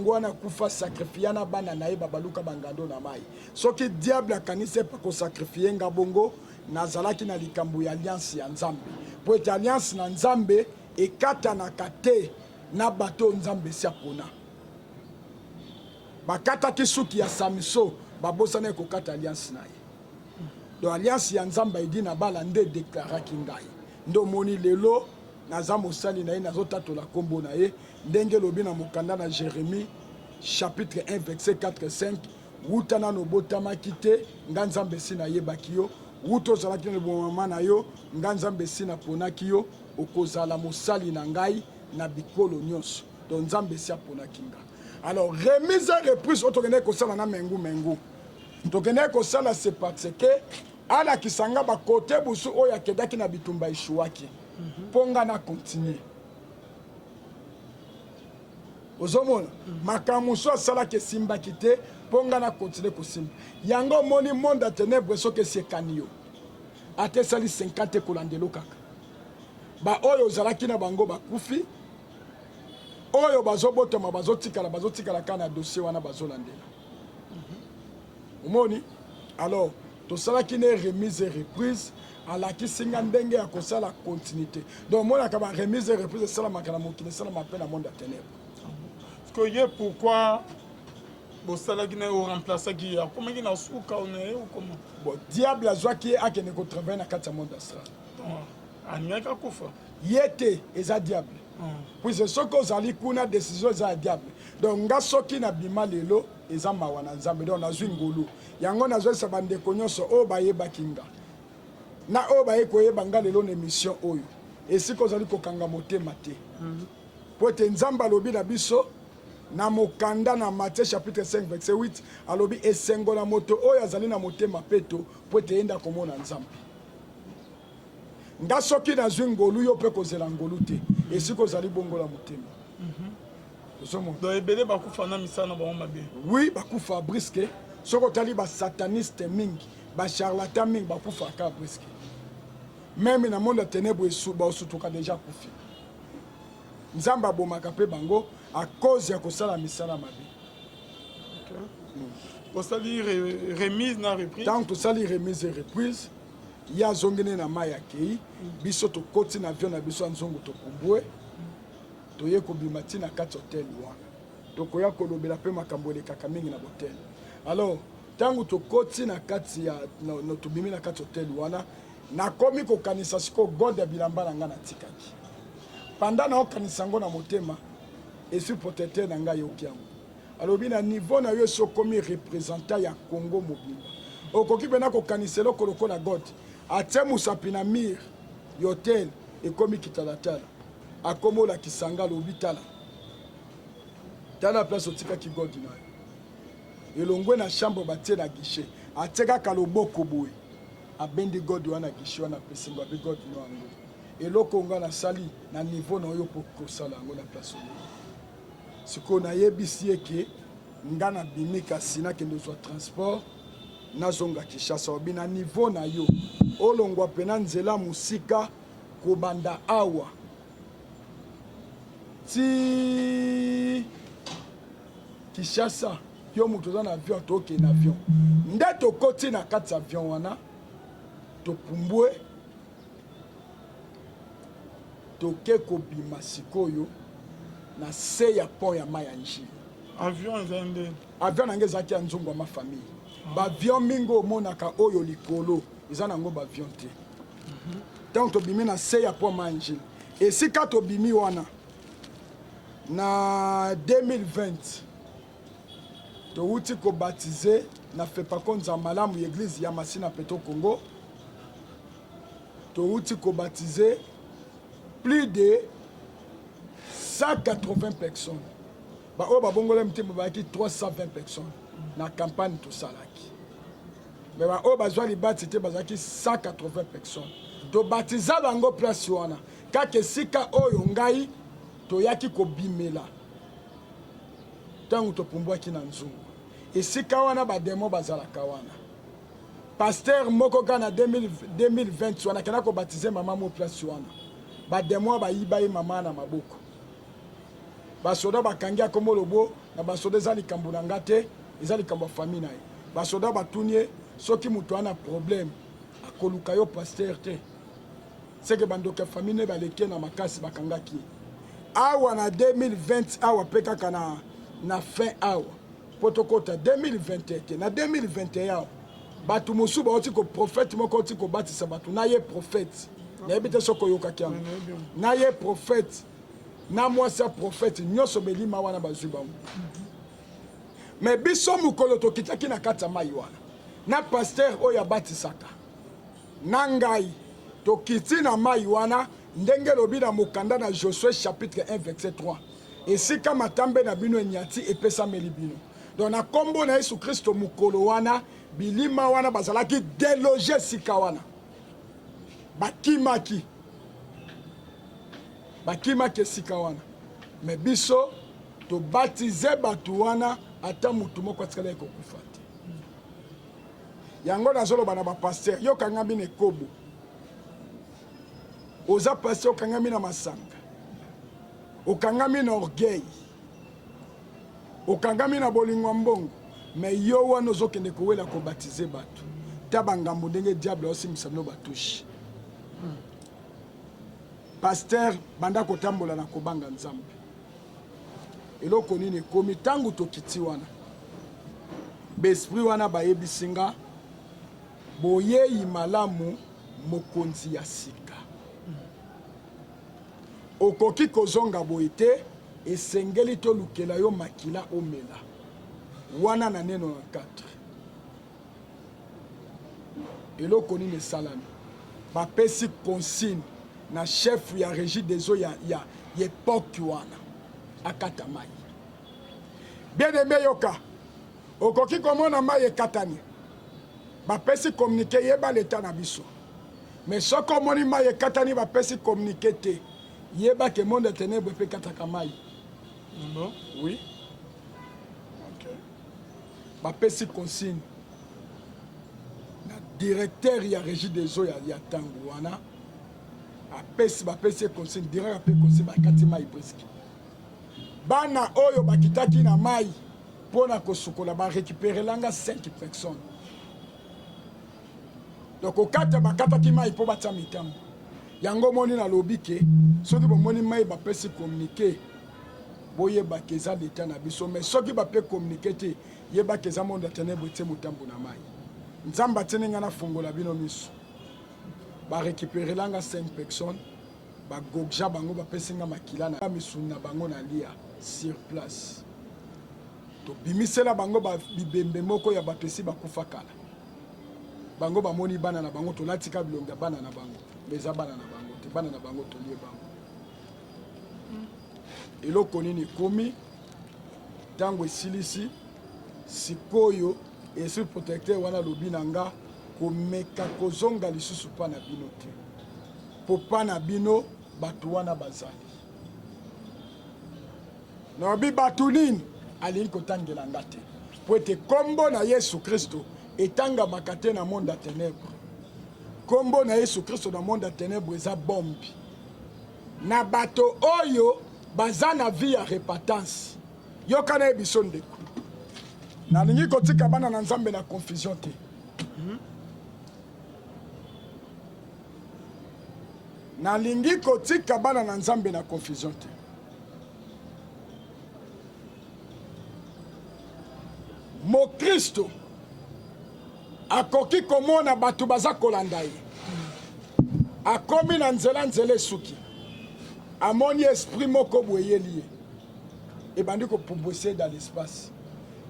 wana kufa sacrifier na bana na yeba baluka bangando na mai soki diable akanise pa ko sacrifier ngabongo nazalaki na likambo ya alliance ya nzambe po et alliance na nzambe ekata na kate na bato nzambe siapona bakata kisuki ya Samso babosana ko kata alliance na ye do alliance ya nzambe idi na bala nde déclaraki ngai ndo moni lelo naza mosali na ye nazotatola kombo na ye ndenge lobi na mokanda na Jérémie chapitre 1 verset 4-5 wuta nano botamaki te nga nzambe si nayebaki yo wuta ozalaki na bomama na yo nga nzambe si naponaki yo okozala mosali na ngai na bikolo nyonso donc nzambe si aponaki nga. Alors remise et reprise oyo tokende kosala na mengu tokende kosala c'est parce que alakisanga bakote busu oyo akedaki na bitumba eshuwaki ponga na continuer ozomona makambo so asalaki esimbaki te ponga na continuer kosimba yango moni monde ya ténèbre soki esekani yo ate esali 50 kolandelo kaka baoyo ozalaki na bango bakufi oyo bazobotama bazotikala kaka na dossier wana bazolandela omoni. Alors tosalaki ne remise et reprise alakisinga ndenge ya kosala continuité donc monaka ba remise et reprise esalamaka na mokili esalamaka mpe na monde ya ténèbre. Parce que pourquoi bosalaki na yo remplaçaki akomaki na suka ona ye ou comment? Bon diable azwaki ye akende kotravaille na kati ya monde astral alingaki akufa ye te eza diable puisque soki ozali kuna décision eza ya diable donc nga soki na bima lelo eza mawa na nzambe donc nazwi ngolu yango nazwisa bandeko nyonso oyo bayebaki nga na oyo baye koyeba nga lelo na émission oyo esika ozali kokanga motema te po ete nzambe alobi na biso na mokanda na Matthieu chapitre 5 verset 8 alobi esengo na moto oyo azali na motema peto po ete yenda komona nzambe nga soki nazwi ngolu yo mpe kozela ngolu te esika ozali bongola motema. Donc ebele bakufa na misala na bango mabe. Oui bakufa briske soki otali basataniste mingi bacharlatan mingi bakufaka briske même na monde ya ténèbre baosutuka déjà kufi nzambe abomaka mpe bango à cause ya kosala misala mabe. Osali remise na reprise tant tosali remise et reprise ye azongene na mai akei biso tokoti na avion na biso ya nzongo topumbwe toye kobima ti na kati hotel wana tokoya kolobela pe makambo elekaka mingi na botel. Alors tangu tokoti na kati ya no tobimi na kati hotel wana nakomi kokanisa siko God ya bilamba na nga na tikaki. Pendant na okanisa ngo na motema esu protecteur na nga yokiango. Alors bina niveau na yo so komi représentant ya Congo mobimba. Okoki bena kokanisa lokolo na God. Atie musapi na mir hotel ekomi kitalatala. Akomo la kisanga lobitala. Tala place otika ki God na yo. Elongwe na chambre batie na guichet. Ateka kaloboko boy. Abendi God wana guichet wana pesingo abi God no ango. Eloko nga na sali na niveau na yo poko sala ngo na place oyo. Siko na yebisi eke nga na bimika sina kende zo transport na zonga Kinshasa obi na niveau na yo olongwa pena nzela musika kobanda awa ti Kinshasa yo mutu za na avion toke na avion nde tokoti na kati avion wana topumbwe toke kobima sikoyo na se ya pont ya mai ya njili. Avion ezande. Avion nange ezalaki ya nzungu ya ma famille. Ba avion mingi omonaka oyo likolo eza nango ba avion te. Donc tobimi na se ya pont mai ya njili. Esika tobimi wana na 2020 touti kobatize na Fepako Nzamalamu église ya Masina Peto Congo. Touti kobatize plus de 180 personnes. Ba o ba bongole mtimo ba ki 320 personnes na campagne tout ça là. Mais ba o ba zwa libati te ba zaki 180 personnes. To batiza bango place wana. Kake sika oyo ngai to yaki ko bimela. Tangu to pumbwa ki na nzungu. Esika wana ba demo bazala kawana. Pasteur moko kana 2020 wana kana ko batize mama mo place wana. Ba demo ba yiba yi mama na maboko. Basoda bakangia komo lobo na basoda ezali kambo na ngate ezali kambo famille na ye basoda batunye soki mutu ana problème akoluka yo pasteur te seke bandoka famille baleke na makasi bakangaki awa na 2020 awa pe kaka na fin awa potokota 2021 te na 2021 awa batu mosu baoti ko prophète moko oti ko batisa batu na ye prophète na yebite soko yokaki yango na ye prophète na moi sa prophète nyoso belima wana bazuba mais biso mukolo tokitaki na kata mai wana na pasteur oya batisaka na ngai tokiti na mai wana ndenge lobi na mokanda na Josué chapitre 1 verset 3 esika matambe na bino enyati epesa meli bino donc na kombo na Yesu Kristo mukolo wana bilima wana bazalaki déloger sika wana bakimaki bakima kesika wana me biso to baptize batu wana ata mutu moko atikala ekokufa te yango nazoloba na bapaster yo kangami na ekobo oza paster okangami na masanga okangami na orgueil okangami na bolingwa mbongo me yo wana ozokende kowela kobatize batu ta bangambo ndenge diable osimisa bino batushi pasteur banda kotambola na kobanga nzambe eloko nini komi tangu tokiti wana besprit wana bayebisinga boyeyi malamu mokonzi ya sika okoki kozonga boye te esengeli tolukela yo makila omela wana na neno na 4 eloko nini esalami bapesi consigne na chef ya régie des eaux ya époque wana akata mai bien aimé yoka okoki komona mai ekatani bapesi communiqué yeba l'état na biso mais soko omoni mai ekatani bapesi communiqué te yeba ke monde ténèbre pe kataka mai bon oui OK bapesi consigne na directeur ya régie des eaux ya tango wana apesi bapesi consigne direct ape consigne bakati mai presque bana oyo bakitaki na mai pona kosukola ba récupérer langa 5 personnes donc okata bakataki mai po batia mitambo yango moni na lobike soki bomoni mai bapesi communiqué boyeba keza l'état na biso mais soki bape communiquer te yeba keza monde ya ténèbre tie motambo na mai nzamba tiene nga na fongola bino miso ba récupérer langa 5 personnes ba gogja bango bapesi nga makila na misuni na bango na lia sur place to bimisela bango ba bibembe moko ya bapesi bakufa kala bango bamoni bana na bango tolatika bilonga bana na bango meza bana na bango te bana na bango tolie bango eloko nini komi tango esilisi sikoyo esi protecteur wana lobi na nga komeka kozonga lisusu pa na bino te po pa na bino bato wana bazali nabi bato nini alingi kotangela nga te po ete kombo na Yesu Kristo etangamaka te na monde ya ténèbre kombo na Yesu Kristo na monde ya ténèbre eza bombi na bato oyo baza na vie ya repentance yoka na ebiso ndeko nalingi kotika bana na nzambe na confusion te nalingi kotika bana na nzambe na confusion te mokristo akoki komona bato baza kolanda ye akomi na nzela esuki amoni esprit moko boyeli ye ebandi kopumbwise dans l'espace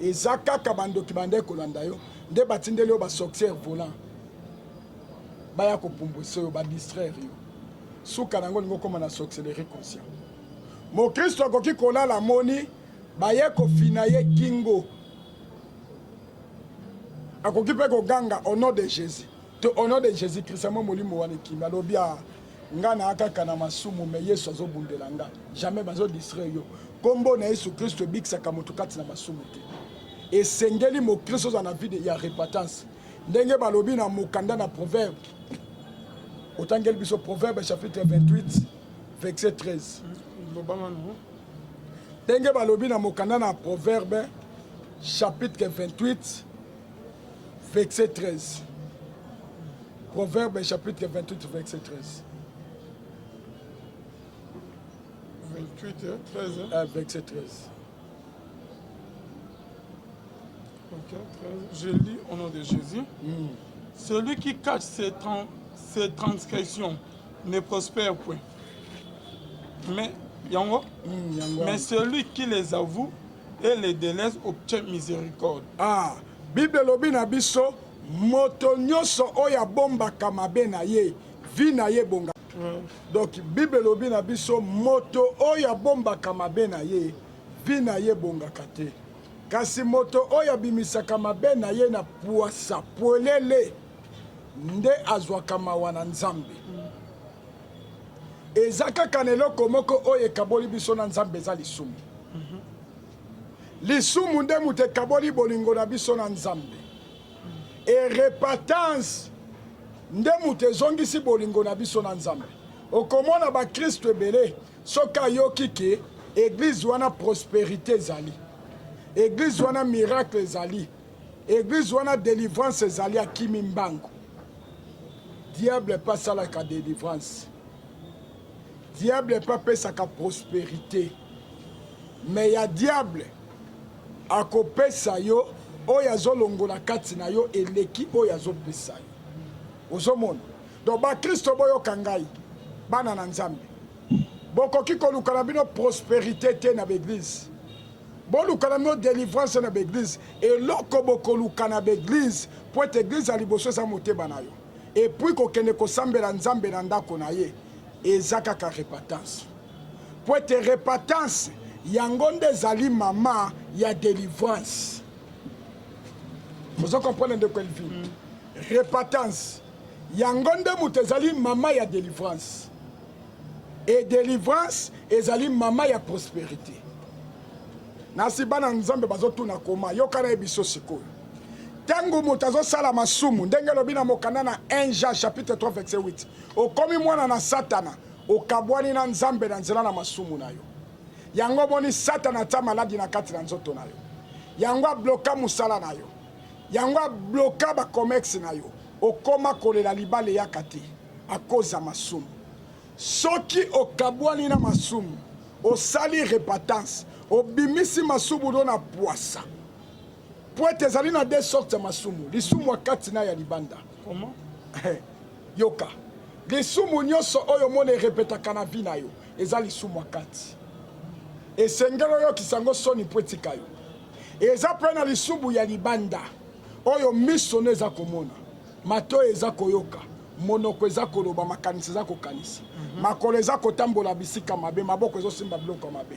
eza kaka bandoki bande kolanda yo nde batindeli yo basorcière volant baya kopumbwise yo badistraire yo suka nango lingo koma na sorcellerie conscient mokristo akoki kolala moni baye kofina ye kingo akoki mpe koganga au nom de Jésus to au nom de Jésus Christ mo molimo wana ekimi alobi nga na kaka na masumu me Yesu azobundela nga jamais bazodistraire yo kombo na Yesu Kristo ebikisaka moto kati na masumu te esengeli mokristo oza na vie ya repentance ndenge balobi na mokanda na proverbe otangeli biso proverbe chapitre 28 verset 13 ndenge balobi na mokanda na proverbe chapitre 28 verset 13 proverbe chapitre 28 verset 13 28 13 verset 13 ok 13 je lis au nom de Jésus celui qui cache ses transgressions ne prospère point mais yango mais celui qui les avoue et les délaisse obtient miséricorde Bible lobi na biso moto nyonso oyo abombaka mabe na ye vi na ye bonga donc Bible lobi na biso moto oyo abombaka mabe na ye vi na ye bongaka te kasi moto oyo abimisaka mabe na ye na puasa polele nde azwaka mawa na nzambe eza kaka na eloko moko oyo ekaboli biso na nzambe eza lisumu lisumu nde moto ekaboli bolingo na biso na nzambe e repentance nde moto ezongisi bolingo na biso na nzambe okomona bakristo ebele soki ayoki ke eglize wana prospérité ezali eglize wana miracle ezali eglize wana délivrance ezali akimi mbangu diable epa asalaka délivrance diable epa apesaka prospérité mais ya diable akopesa yo oyo azolongola kati na yo eleki oyo azopesa yo ozomona donc bakristo boyoka ngai bana na nzambe bokoki koluka na bino prospérité te na baeglise boluka na bino délivrance na baeglise eloko bokoluka na baeglise po ete eglise ya liboso eza motema na yo epuis kokende kosambela nzambe na ndako na ye eza kaka repentance po ete repentance yango nde ezali mama ya délivrance ozo comprendre ndeko elvin repentance yango nde moto ezali mama ya délivrance et délivrance ezali mama ya prospérité nasi bana nzambe bazotuna koma yokana ebiso sikoyo ntango moto azosala masumu ndenge lobi na mokanda na 1 Jean chapitre 3 verset 8 okomi mwana na satana okabwani na nzambe na nzela na masumu na yo yango boni satana ata maladi na kati na nzoto na yo yango abloka musala na yo yango abloka bacomexe na yo okoma kolela libala eyaka te akoza masumu soki okabwani na masumu osali repentance obimisi masumu do na poisa po ete ezali na deux sortes ya masumu lisumu ya kati na ya libanda. Comment? Yoka lisumu nyonso oyo mona erepetaka na vi na yo eza lisumu ya kati esengeli oyokisa yango soni po etika yo. Eza mpe na lisumu ya libanda oyo miso no eza komona, matoyi eza koyoka, monoko eza koloba, makanisi eza kokanisa, makolo eza kotambola bisika mabe, maboko ezosimba biloko mabe.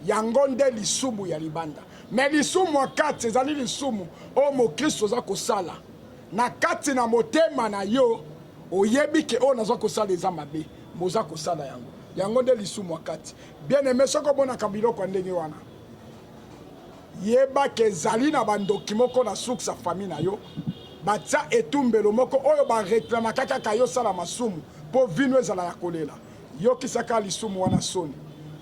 Yango nde lisumu ya libanda. Me lisumu ya kati ezali lisumu oyo mokristo oza kosala na kati na motema na yo, oyebi ke oyo naza kosala eza mabe, moza kosala yango. Yango nde lisumu ya kati. Bien aimé, soko bonaka biloko ya ndenge wana, yeba ke ezali na bandoki moko na suki ya famille na yo, batia etumbelo moko oyo bareklamaka kaka yo sala masumu mpo vino ezala ya kolela. Yokisaka lisumu wana soni,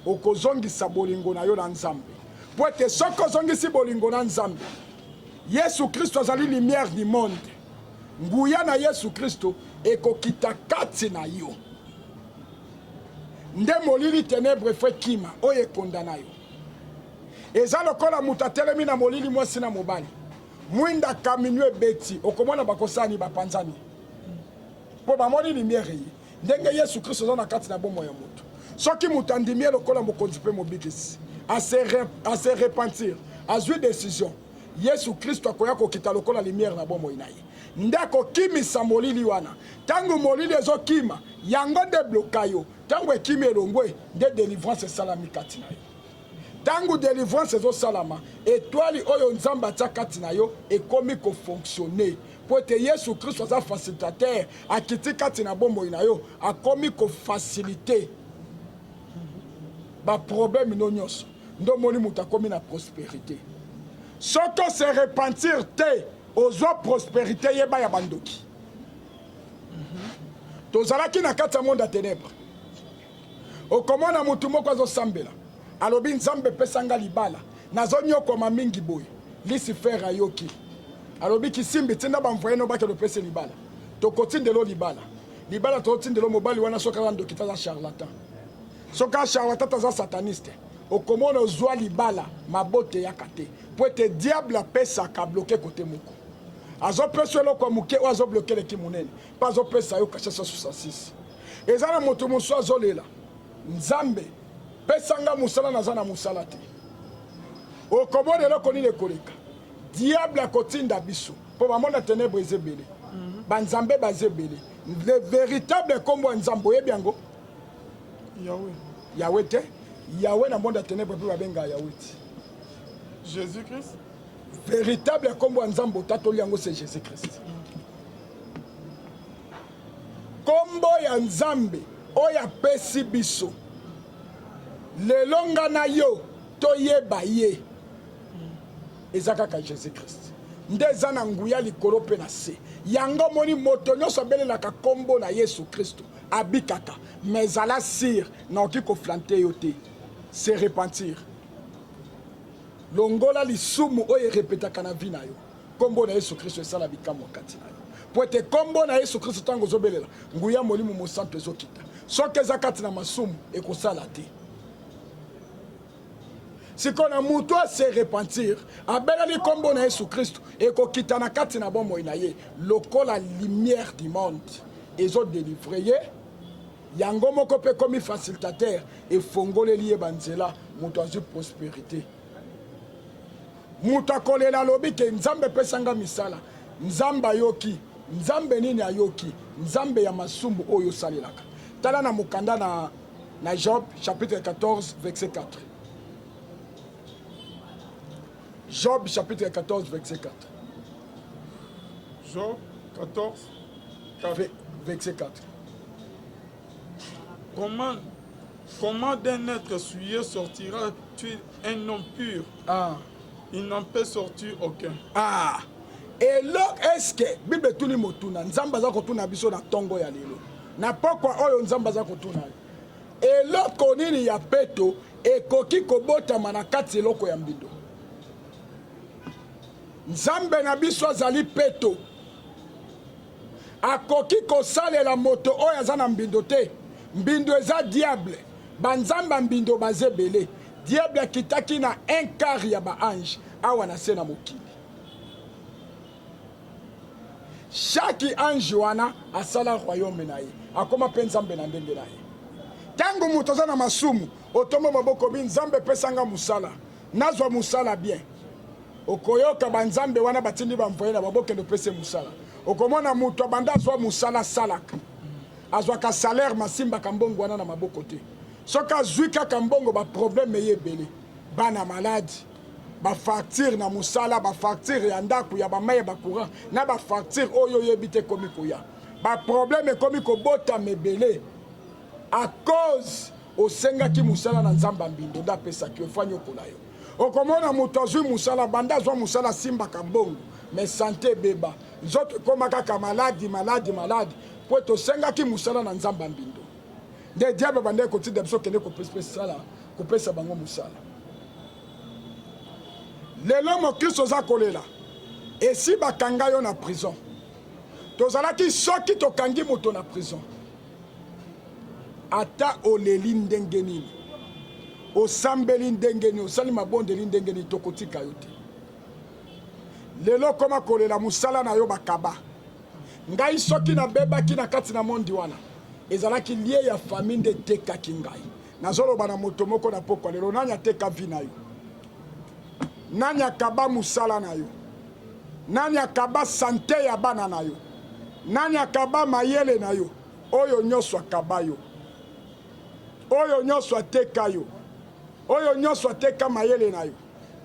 okozongisa bolingo na yo na Nzambe. Po ete soki ozongisi bolingo na Nzambe, Yesu Kristo azali lumière du monde, nguya na Yesu Kristo ekokita kati na yo. Nde molili ténèbre fwe kima oyo ekondana yo. Eza lokola mutu atelemi na molili mwasi na mobali, mwinda kaminyo ebeti, okomona bakosani bapanzani po bamoni lumière ye. Ndenge Yesu Kristo aza na kati na bomoi ya mutu, soki mutu andimi lokola mokonzi mpe mobikisi ase repentir, azwi décision, Yesu Kristo akoya kokita lokola lumière na bomoi na ye. Nde akokimisa molili wana. Tango molili ezokima, yango nde bloka yo. Tango ekimi elongwe, nde délivrance esalami kati na yo. Tango délivrance ezosalama, étoile oyo Nzambe atia kati na yo ekomi kofonctionner. Po ete Yesu Kristo aza facilitateur, akiti kati na bomoi na yo, akomi kofacilite ba problème no nyonso. Ndo moni mutu akomi na prospérité. Soto se repentir te, ozwa prospérité yeba ya bandoki. Tozalaki na kati ya monde ya ténèbre. Okomona mutu moko azosambela, alobi Nzambe pesanga libala, nazonyokoma mingi boye, Lucifer ayoki. Alobi kisimbi tinda bamvoye no bake lopese libala. Tokotindelo libala. Libala tokotindelo mobali wana soka ando kitaza charlatan. Soka charlatan taza sataniste. Okomona ozwa libala mabote ya kate. Po ete diable apesa ka bloquer côté moko. Azo pesa eloko muke o azo bloquer leki munene. Pa azo pesa yo kacha 66. Ezana moto muso azolela. Nzambe pesanga musala nazana musala te. Okomona eloko nini ekoleka. Diable akotinda biso. Po bamonda ténèbre ezebele. Banzambe bazebele. Le véritable kombo nzambo yebiango. Yahweh. Yahweh te. Yahweh na monde ténèbre pe babenga Yahweh. Jésus-Christ. Véritable kombo nzambo tatoli yango c'est Jésus-Christ. Kombo ya nzambe oya pesi biso. Lelonga na yo toyeba ye. Ezaka ka Jésus-Christ. Ndeza na nguya likolo pe na se. Yango moni moto nyonso abelelaka kombo na Yesu Kristo abikaka, mais ala sir na oki ko flante yo te. Se repentir. Longola lisumu oye repetaka na vi na yo. Kombo na Yesu Kristo esala bikamo kati na yo. Po ete kombo na Yesu Kristo tango zobelela, nguya molimo mo santo ezokita. Soki eza kati na masumu ekosala te. Si kona mutu se repentir, abelali kombo na Yesu Kristo ekokita na kati na bomoi na ye, lokola lumière du monde ezo délivrer ye. Yango moko pe komi facilitateur efongoleli ye banzela mutu azwi prospérité. Mutu akolela lobi ke Nzambe pesanga misala, Nzambe ayoki, Nzambe nini ayoki, Nzambe ya masumbu oyo salelaka. Tala na mukanda na Job chapitre 14 verset 4. Job chapitre 14 verset 4. Job 14 verset 4. Comment d'un être souillé sortira-tu un homme pur? Ah. Il n'en peut sortir aucun. Ah. Et là, est-ce que Bible tuni motuna Nzamba za kotuna biso na tongo ya lelo. Na pokwa oyo Nzamba za kotuna. Et là konini ya peto ekoki kobota manakati eloko ya mbindo. Nzambe na biso azali peto. Akoki kosalela moto oyo aza na mbindo te. Mbindo eza diable. Banzamba mbindo bazebele. diable akitaki na un quart ya ba ange awa na se na mokili. Chaque ange wana asala royaume na ye akoma mpe nzambe na ndenge na ye. Tango moto aza na masumu otombo maboko bi nzambe pesanga musala nazwa musala bien okoyoka banzambe wana batindi bamvoye na babokende pese musala okomona moto abanda azwa musala salaka azwaka salaire masimbaka mbongo wana na maboko te soki azwi kaka mbongo baprobleme ye ebele bana maladi bafacture na musala bafacture ya ndako ya bamaye bacourant na bafacture oyo oyebi te ekomi koya baprobleme ekomi kobotama ebele à cause osengaki musala na nzamba mbindo nde apesaki ofani okola yo okomona moto azwi musala banda azwa musala asimbaka mbongo mais sante ebeba nzoto ekoma kaka maladi po tosengaki musala na nzamba mbindo nde diable banda ekotinda biso kende kopesa bango musala. Lelo mokristo oza kolela esi bakanga yo na prison tozalaki soki tokangi moto na prison ata oleli ndenge nini osambeli ndenge nini osali mabondeli ndenge nini tokotika yo te. Lelo koma kolela musala na yo bakaba ngai soki nabebaki na kati na mondi wana ezalaki lie ya famille nde etekaki ngai nazoloba na moto moko na pokwa lelo nani ateka vi na yo nani akaba musala na yo nani akaba sante ya bana na yo nani akaba mayele na yo oyo nyonso akaba yo oyo nyonso ateka yo oyo nyonso ateka mayele na yo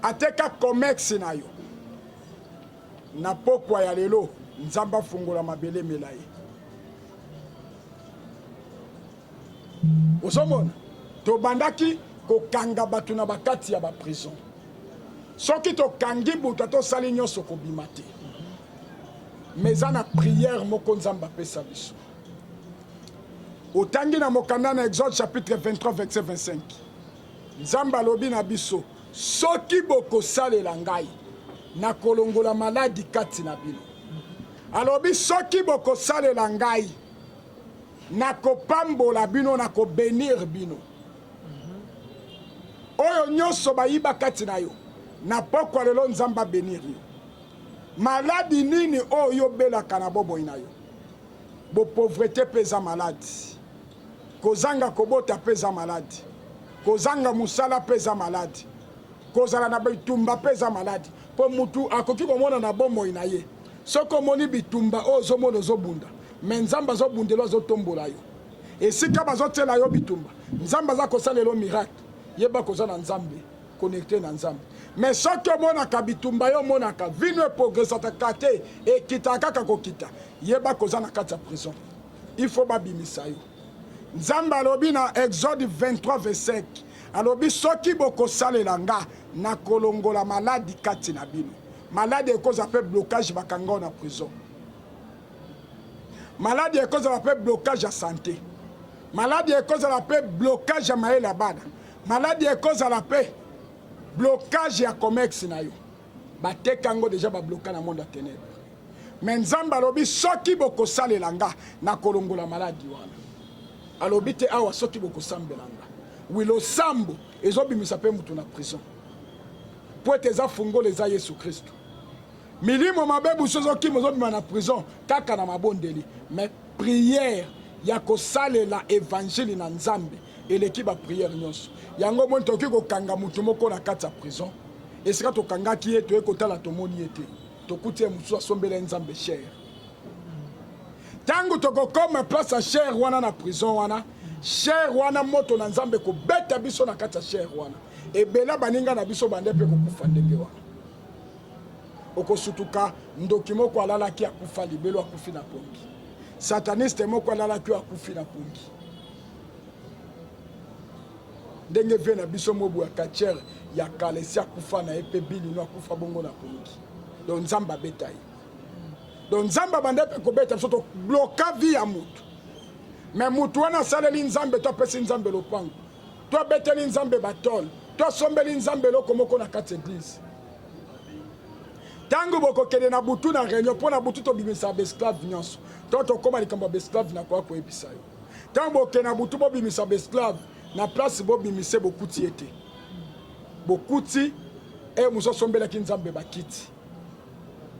ateka commerce na yo na pokwa ya lelo nzambe afungola mabele melaye osomona tobandaki kokanga bato na bakati ya baprison soki tokangi butu tosali nyonso kobima te mais eza na prière moko nzambe apesa biso otangi na mokanda na Exode chapitre 23 verset 25 nzambe alobi na biso soki bokosalela ngai nakolongola maladi kati na bino alobi soki bokosalela ngai nakopambola bino nakobenir bino oyo nyonso bayiba kati na yo na pokwa lelo nzamba benir yo maladi nini oyo obelaka na boboyi na yo bopauvreté mpe eza maladi kozanga kobota mpe eza maladi kozanga musala mpe eza maladi kozala na bitumba mpe eza maladi mpo mutu akoki komona na bomoyi na ye soki omoni bitumba oyo ozomona ozobunda me nzambe azobundela azotombola yo esika bazotiela yo bitumba nzambe aza kosalela miracle yeba koza na nzambe connecté na nzambe mais soki omonaka bitumba yo omonaka vino eprogresataka te ekitaka kaka kokita yeba koza na kati ya prison il faut babimisa yo nzambe alobi na Exode 23 verset 5 alobi soki bokosalela nga nakolongola maladi kati na bino maladi ekozala mpe blocage bakanga na prison maladi ekozala mpe blocage ya santé maladi ekozala mpe blocage ya mayele ya bana maladi ekozala mpe blocage ya commerce na yo bateka yango deja babloka na monde ya ténèbre mais nzambe alobi soki bokosalela nga nakolongola maladi wana alobi te awa soki bokosambela nga wilo sambo ezobimisa mpe mutu na prison po ete eza fungola eza yesu kristo milimo mabe buso ezokima ozobima na prison kaka na mabondeli mais prière ya kosalela évangile na nzambe eleki baprière nyonso yango moni tokoki kokanga mutu moko na kati ya prison esika tokangaki ye toye kotala tomoni ye te tokuti ye mosusu asombela nzambe chere ntango tokokoma place ya chere wana na prison wana chere wana moto na nzambe kobeta biso na kati ya chere wana ebela baninga na biso bande mpe kokufa ndenge wana okosutuka ndoki moko alalaki akufa libelo akufi na pongi sataniste moko alalaki akufi na pongi ndenge ve na biso mobu ya kachere ya kalesi akufa na epe bilino akufa bongo na pongi donc nzamba abeta ye donc nzamba bande mpe kobeta biso tobloka vi ya mutu mais mutu wana asaleli nzambe to apesi nzambe lopango to abeteli nzambe batole to asombeli nzambe eloko moko na kati eglise tango bokokende na butu na réunion mpo na butu tobimisa baesclave nyonso to tokóma likambo ya baesclave na koya koyebisa yo ntango bokende na butu bobimisa baesclave na place bobimise bokuti ye te bokuti e mosusu ombelaki nzambe bakiti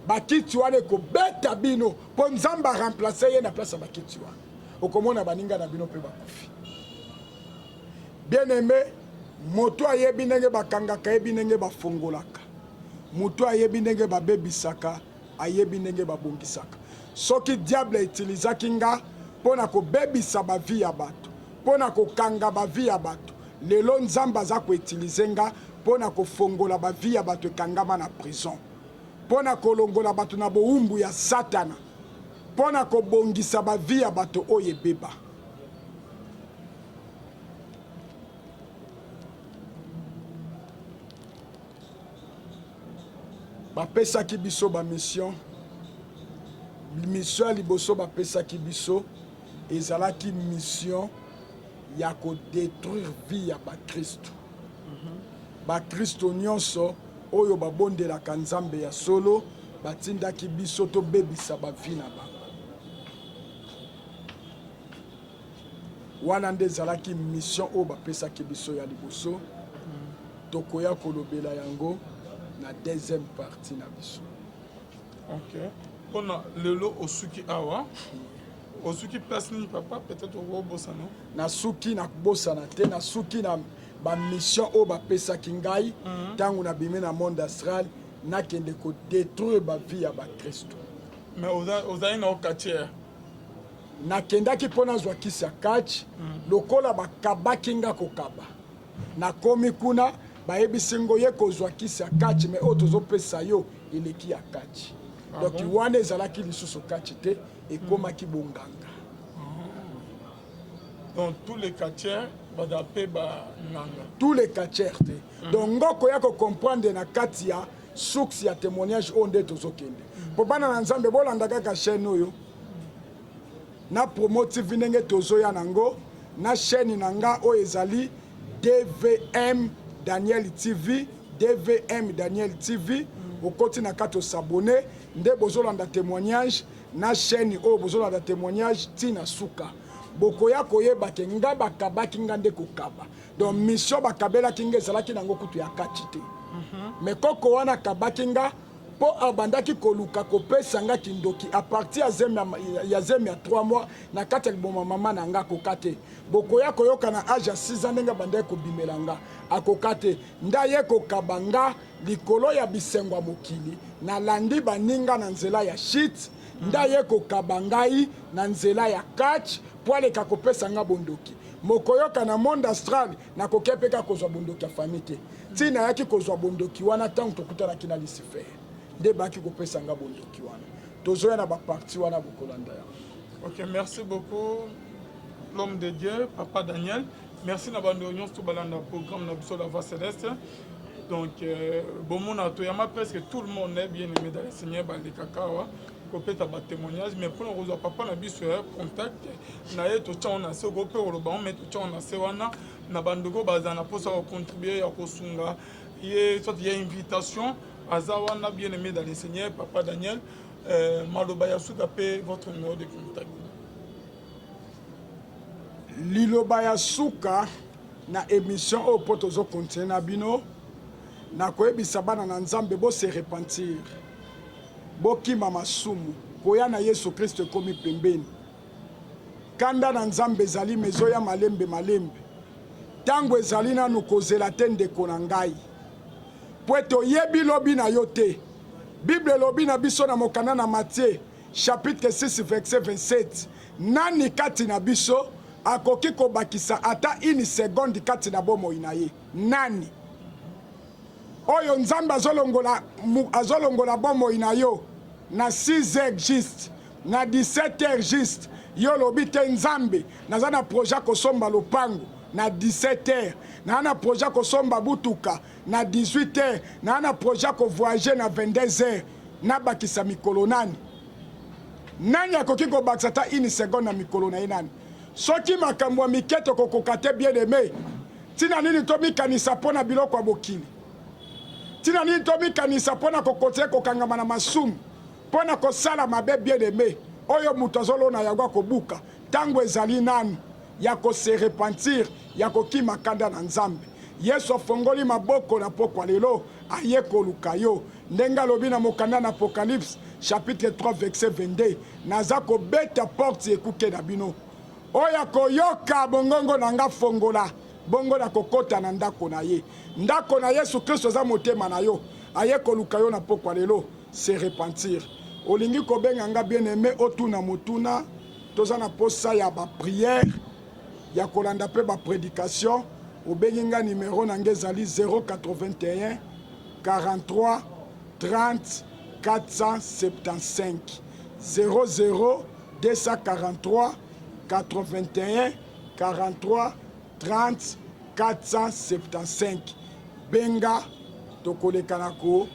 bakiti wana ekobeta bino mpo nzambe aremplace ye na place ya bakiti wana okomona baninga na bino mpe bakufi bien aimé moto ayebi ndenge bakangaka ayebi ndenge bafongolaka moto ayebi ndenge babebisaka ayebi ndenge babongisaka soki diable etilizaki nga mpo na kobebisa bavi ya bato mpo na kokanga bavi ya bato lelo nzambe aza koutilize nga mpo na kofongola bavi ya bato ekangama na prison mpo na kolongola bato na bowumbu ya satana mpo na kobongisa bavi ya bato oyo ebeba bapesaki biso bamission mission ya liboso bapesaki biso ezalaki mission ya kodétruire vie ya bakristo bakristo nyonso oyo babondelaka nzambe ya solo batindaki biso tobebisa bavi na bango wana nde ezalaki mission oyo bapesaki biso ya liboso tokoya kolobela yango na deuxième partie na biso. Ok. Pona lelo osuki awa. Osuki place ni papa peut-être au bosana. Na suki na bosana te na suki na ba mission o ba pesa kingai tangu na bimé na monde astral na kende ko détruire ba vie ya ba Kristo. Mais oza ina okatier. Na kenda ki pona zwa kisi ya catch lokola ba kabakinga kokaba. Na komi kuna bayebisingo ye kozwa kisi ya kachi me oyo tozopesa yo eleki ya kachi donc wana ezalaki lisusu kachi te ekomaki bonganga donc tous les quartiers badape bananga tous les quartiers te donc ngoko ya comprendre na kati ya source ya témoignage oyo nde tozokende mpo bana na nzambe bolanda kaka chaîne oyo na promotive ndenge tozoya nango na chaîne na nga oyo ezali DVM Daniel TV, DVM Daniel TV, au côté na kato s'abonner, nde bozolanda témoignage, na chaîne o bozolanda témoignage tina suka. Bokoya koyeba ke nga bakaba kinga nde kokaba. Donc mission bakabela kinga ezalaki nango kutu ya kachite. Mais koko wana kabakinga po abandaki koluka kopesa nga kindoki à partir ya zemi ya 3 mois na kati ya liboma mama na nga kokate bokoya koyoka na age ya 6 ans ndenga bandaki kobimela nga akokate ndaye kokaba nga likolo ya bisengo ya mokili nalandi baninga na nzela ya shit ndaye kokaba ngai na nzela ya catch po aleka kopesa nga bondoki mokoyoka na monde astral nakoki mpe kaka kozwa bondoki ya famille te ntina yaki kozwa bondoki wana ntango tokutanaki na Lucifer nde baki kopesa nga bondoki wana tozoya na baparti wana bokolanda ya. Ok, merci beaucoup l'homme de Dieu, Papa Daniel. Merci na bando nyonso to balanda programme na biso la voix céleste. Donc bon mon atoyama presque tout le monde est bien aimé dans le Seigneur bandi kakawa kopeta ba témoignage mais pour nous papa na biso contact na ye to tchana se go pe oloba on met to tchana se wana na bandoko bazana pour ça contribuer ya kosunga ye soit il y a invitation azawana bien aimé dans le Seigneur Papa Daniel maloba ya suka pe votre numéro de contact. Liloba ya suka na émission au potozo continue na bino na koyebisa bana na nzambe bo se repentir bokima masumu koya na Yesu Kristo komi pembeni kanda na nzambe ezali mezo ya malembe malembe tango ezali nanu kozela te ndeko na ngai po toyebi lobi na yo te Bible lobi na biso na mokanda na Matthieu chapitre 6 verset 27 nani kati na biso akoki kobakisa ata une seconde kati na bomoi na ye nani oyo nzambe azolongola bomoi na yo na 6h juste na 17h juste yo lobi te nzambe naza na projet kosomba lopango na 17h na projet kosomba butuka na 18h na projet ko voyager na 22h na bakisa mikolo nani akoki kobakisa ata une seconde na mikolo na ye nani soki makambo ya miketo kokoka te bien aimé tina nini tomikanisa mpona biloko ya bokili tina nini tomikanisa mpona kokontinue kokangama na masumu mpona kosala mabe bien aimé oyo moto azolona yango akobuka ntango ezali nanu ya kose repentir ya kokima kanda na nzambe Yesu afongoli maboko na pokwa lelo aye koluka yo ndenge alobi na mokanda na Apocalypse chapitre 3 verset 22 naza kobeta porte ekuke na bino oya koyoka bongongo na nga fongola bongo na kokota na ndako na ye ndako na Yesu Kristo aza motema na yo aye koluka yo na pokwa lelo se repentir olingi kobenga nga bien aimé otuna motuna toza na posa ya ba prière ya kolanda pe ba prédication obengi nga numéro na nga ezali 081 43 30 475 00 243 81 43 30 475 benga tokolekana ko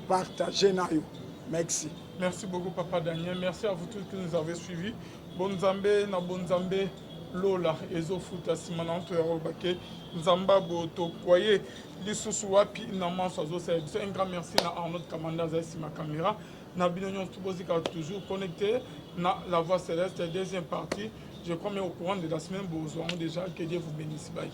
partager na yo. Merci. Merci beaucoup Papa Daniel. Merci à vous tous qui nous avez suivis. Bonzambe na bonzambe Lola ezo futa simananto ya robake Nzamba boto koye lisusu wapi na manso azo service. Un grand merci na Arnaud Kamanda za ma caméra. Na binonyon tubozika toujours connecté na la voix céleste deuxième partie. Je crois mais au courant de la semaine besoin déjà que Dieu vous bénisse. Bye.